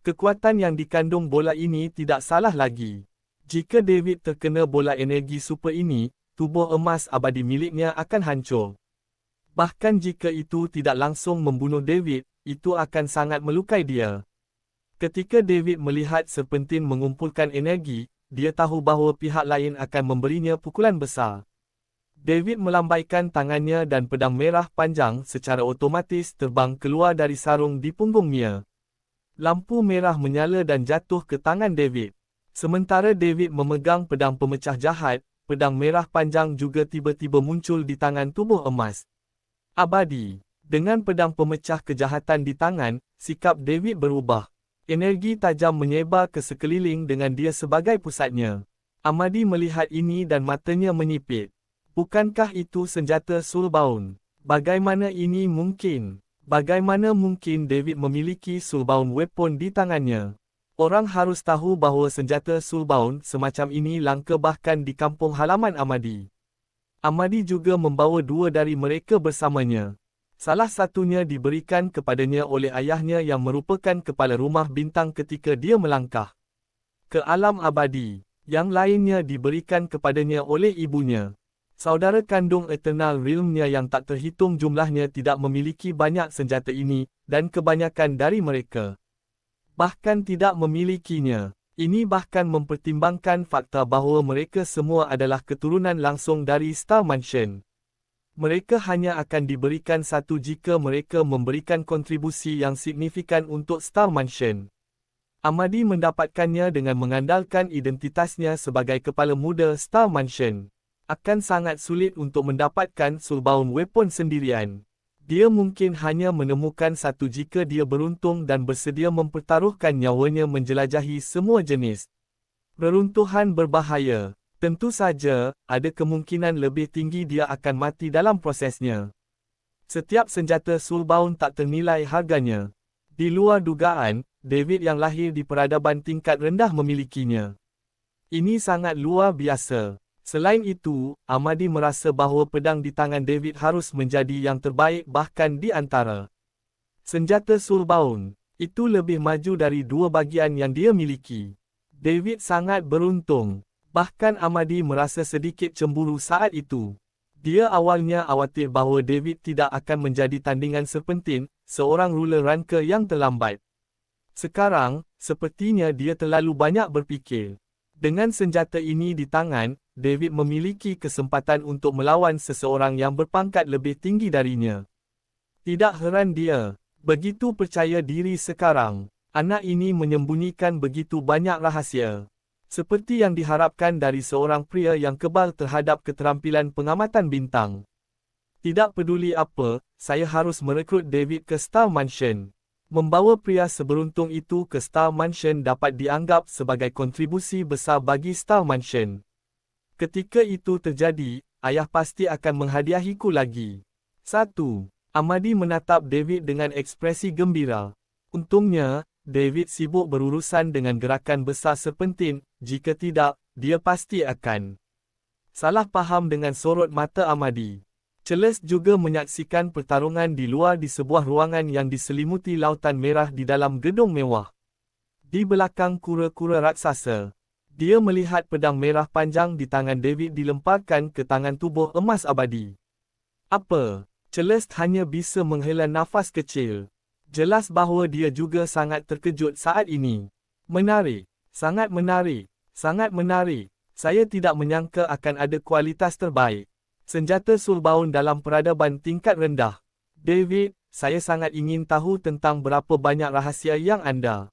Kekuatan yang dikandung bola ini tidak salah lagi. Jika David terkena bola energi super ini, tubuh emas abadi miliknya akan hancur. Bahkan jika itu tidak langsung membunuh David, itu akan sangat melukai dia. Ketika David melihat Serpentin mengumpulkan energi, dia tahu bahawa pihak lain akan memberinya pukulan besar. David melambaikan tangannya dan pedang merah panjang secara otomatis terbang keluar dari sarung di punggungnya. Lampu merah menyala dan jatuh ke tangan David. Sementara David memegang pedang pemecah jahat, pedang merah panjang juga tiba-tiba muncul di tangan tubuh emas abadi. Dengan pedang pemecah kejahatan di tangan, sikap David berubah. Energi tajam menyebar ke sekeliling dengan dia sebagai pusatnya. Amadi melihat ini dan matanya menyipit. Bukankah itu senjata soulbound? Bagaimana ini mungkin? Bagaimana mungkin David memiliki soulbound weapon di tangannya? Orang harus tahu bahawa senjata soulbound semacam ini langka bahkan di kampung halaman Amadi. Amadi juga membawa dua dari mereka bersamanya. Salah satunya diberikan kepadanya oleh ayahnya yang merupakan kepala rumah bintang ketika dia melangkah ke alam abadi. Yang lainnya diberikan kepadanya oleh ibunya. Saudara kandung Eternal Realm-nya yang tak terhitung jumlahnya tidak memiliki banyak senjata ini, dan kebanyakan dari mereka bahkan tidak memilikinya. Ini bahkan mempertimbangkan fakta bahawa mereka semua adalah keturunan langsung dari Star Mansion. Mereka hanya akan diberikan satu jika mereka memberikan kontribusi yang signifikan untuk Star Mansion. Amadi mendapatkannya dengan mengandalkan identitasnya sebagai kepala muda Star Mansion. Akan sangat sulit untuk mendapatkan soulbound weapon sendirian. Dia mungkin hanya menemukan satu jika dia beruntung dan bersedia mempertaruhkan nyawanya menjelajahi semua jenis reruntuhan berbahaya. Tentu saja, ada kemungkinan lebih tinggi dia akan mati dalam prosesnya. Setiap senjata soulbound tak ternilai harganya. Di luar dugaan, David yang lahir di peradaban tingkat rendah memilikinya. Ini sangat luar biasa. Selain itu, Amadi merasa bahawa pedang di tangan David harus menjadi yang terbaik bahkan di antara senjata soulbound. Itu lebih maju dari dua bahagian yang dia miliki. David sangat beruntung. Bahkan Amadi merasa sedikit cemburu saat itu. Dia awalnya khawatir bahawa David tidak akan menjadi tandingan Serpentin, seorang ruler ranka yang terlambat. Sekarang, sepertinya dia terlalu banyak berfikir. Dengan senjata ini di tangan, David memiliki kesempatan untuk melawan seseorang yang berpangkat lebih tinggi darinya. Tidak heran dia begitu percaya diri sekarang. Anak ini menyembunyikan begitu banyak rahasia. Seperti yang diharapkan dari seorang pria yang kebal terhadap keterampilan pengamatan bintang. Tidak peduli apa, saya harus merekrut David ke Star Mansion. Membawa pria seberuntung itu ke Star Mansion dapat dianggap sebagai kontribusi besar bagi Star Mansion. Ketika itu terjadi, ayah pasti akan menghadiahiku lagi. 1. Amadi menatap David dengan ekspresi gembira. Untungnya, David sibuk berurusan dengan gerakan besar serpentin, jika tidak, dia pasti akan salah faham dengan sorot mata Amadi. Celeste juga menyaksikan pertarungan di luar di sebuah ruangan yang diselimuti lautan merah di dalam gedung mewah. Di belakang kura-kura raksasa, dia melihat pedang merah panjang di tangan David dilemparkan ke tangan tubuh emas abadi. Apa? Celeste hanya bisa menghela nafas kecil. Jelas bahawa dia juga sangat terkejut saat ini. Menarik, sangat menarik, sangat menarik. Saya tidak menyangka akan ada kualitas terbaik. Senjata sulbaun dalam peradaban tingkat rendah. David, saya sangat ingin tahu tentang berapa banyak rahsia yang anda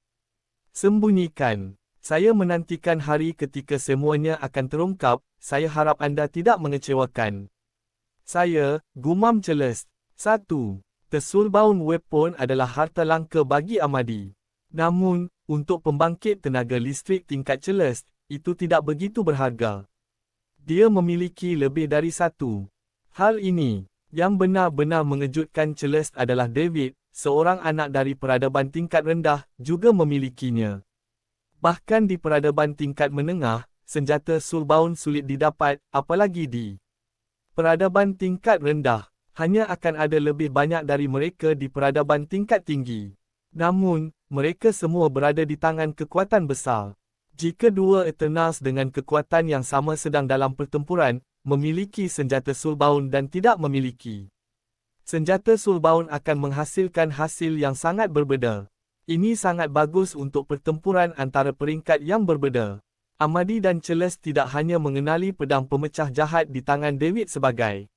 sembunyikan. Saya menantikan hari ketika semuanya akan terungkap. Saya harap anda tidak mengecewakan saya, gumam Celeste. 1. The Soulbound Weapon adalah harta langka bagi Amadi. Namun, untuk pembangkit tenaga listrik tingkat Celeste, itu tidak begitu berharga. Dia memiliki lebih dari satu. Hal ini, yang benar-benar mengejutkan Celeste adalah David, seorang anak dari peradaban tingkat rendah, juga memilikinya. Bahkan di peradaban tingkat menengah, senjata soulbound sulit didapat, apalagi di peradaban tingkat rendah. Hanya akan ada lebih banyak dari mereka di peradaban tingkat tinggi. Namun, mereka semua berada di tangan kekuatan besar. Jika dua Eternals dengan kekuatan yang sama sedang dalam pertempuran, memiliki senjata soulbound dan tidak memiliki senjata soulbound akan menghasilkan hasil yang sangat berbeza. Ini sangat bagus untuk pertempuran antara peringkat yang berbeza. Amadi dan Celeste tidak hanya mengenali pedang pemecah jahat di tangan David sebagai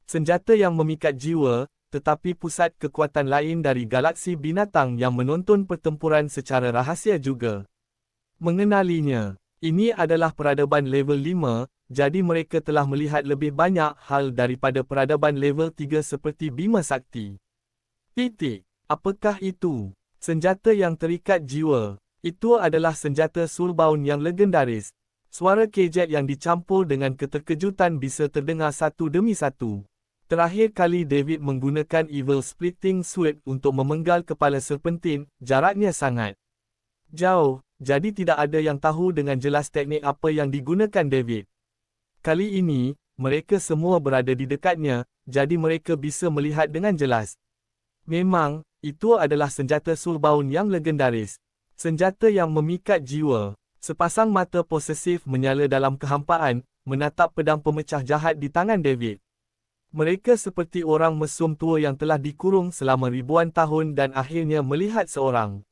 senjata yang memikat jiwa, tetapi pusat kekuatan lain dari galaksi binatang yang menonton pertempuran secara rahsia juga mengenalinya. Ini adalah peradaban level 5, jadi mereka telah melihat lebih banyak hal daripada peradaban level 3 seperti Bima Sakti. Titik. Apakah itu? Senjata yang terikat jiwa. Itu adalah senjata soulbound yang legendaris. Suara kejek yang dicampur dengan keterkejutan bisa terdengar satu demi satu. Terakhir kali David menggunakan Evil Splitting Sword untuk memenggal kepala serpentin, jaraknya sangat jauh. Jadi tidak ada yang tahu dengan jelas teknik apa yang digunakan David. Kali ini, mereka semua berada di dekatnya, jadi mereka bisa melihat dengan jelas. Memang, itu adalah senjata soulbound yang legendaris. Senjata yang memikat jiwa. Sepasang mata posesif menyala dalam kehampaan, menatap pedang pemecah jahat di tangan David. Mereka seperti orang mesum tua yang telah dikurung selama ribuan tahun dan akhirnya melihat seorang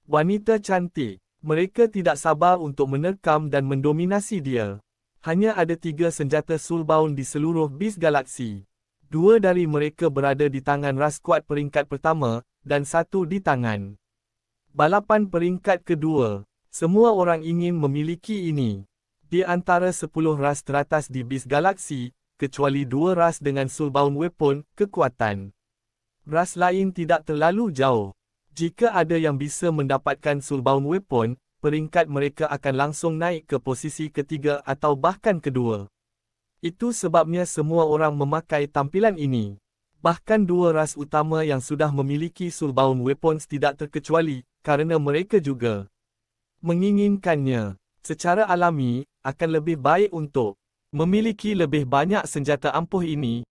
wanita cantik. Mereka tidak sabar untuk menerkam dan mendominasi dia. Hanya ada 3 senjata soulbound di seluruh bis galaksi. 2 dari mereka berada di tangan ras kuat peringkat pertama, dan 1 di tangan balapan peringkat kedua. Semua orang ingin memiliki ini. Di antara 10 ras teratas di bis galaksi, kecuali 2 ras dengan soulbound weapon, kekuatan ras lain tidak terlalu jauh. Jika ada yang bisa mendapatkan soulbound weapon, peringkat mereka akan langsung naik ke posisi ketiga atau bahkan kedua. Itu sebabnya semua orang memakai tampilan ini. Bahkan 2 ras utama yang sudah memiliki soulbound weapons tidak terkecuali, karena mereka juga menginginkannya. Secara alami, akan lebih baik untuk memiliki lebih banyak senjata ampuh ini,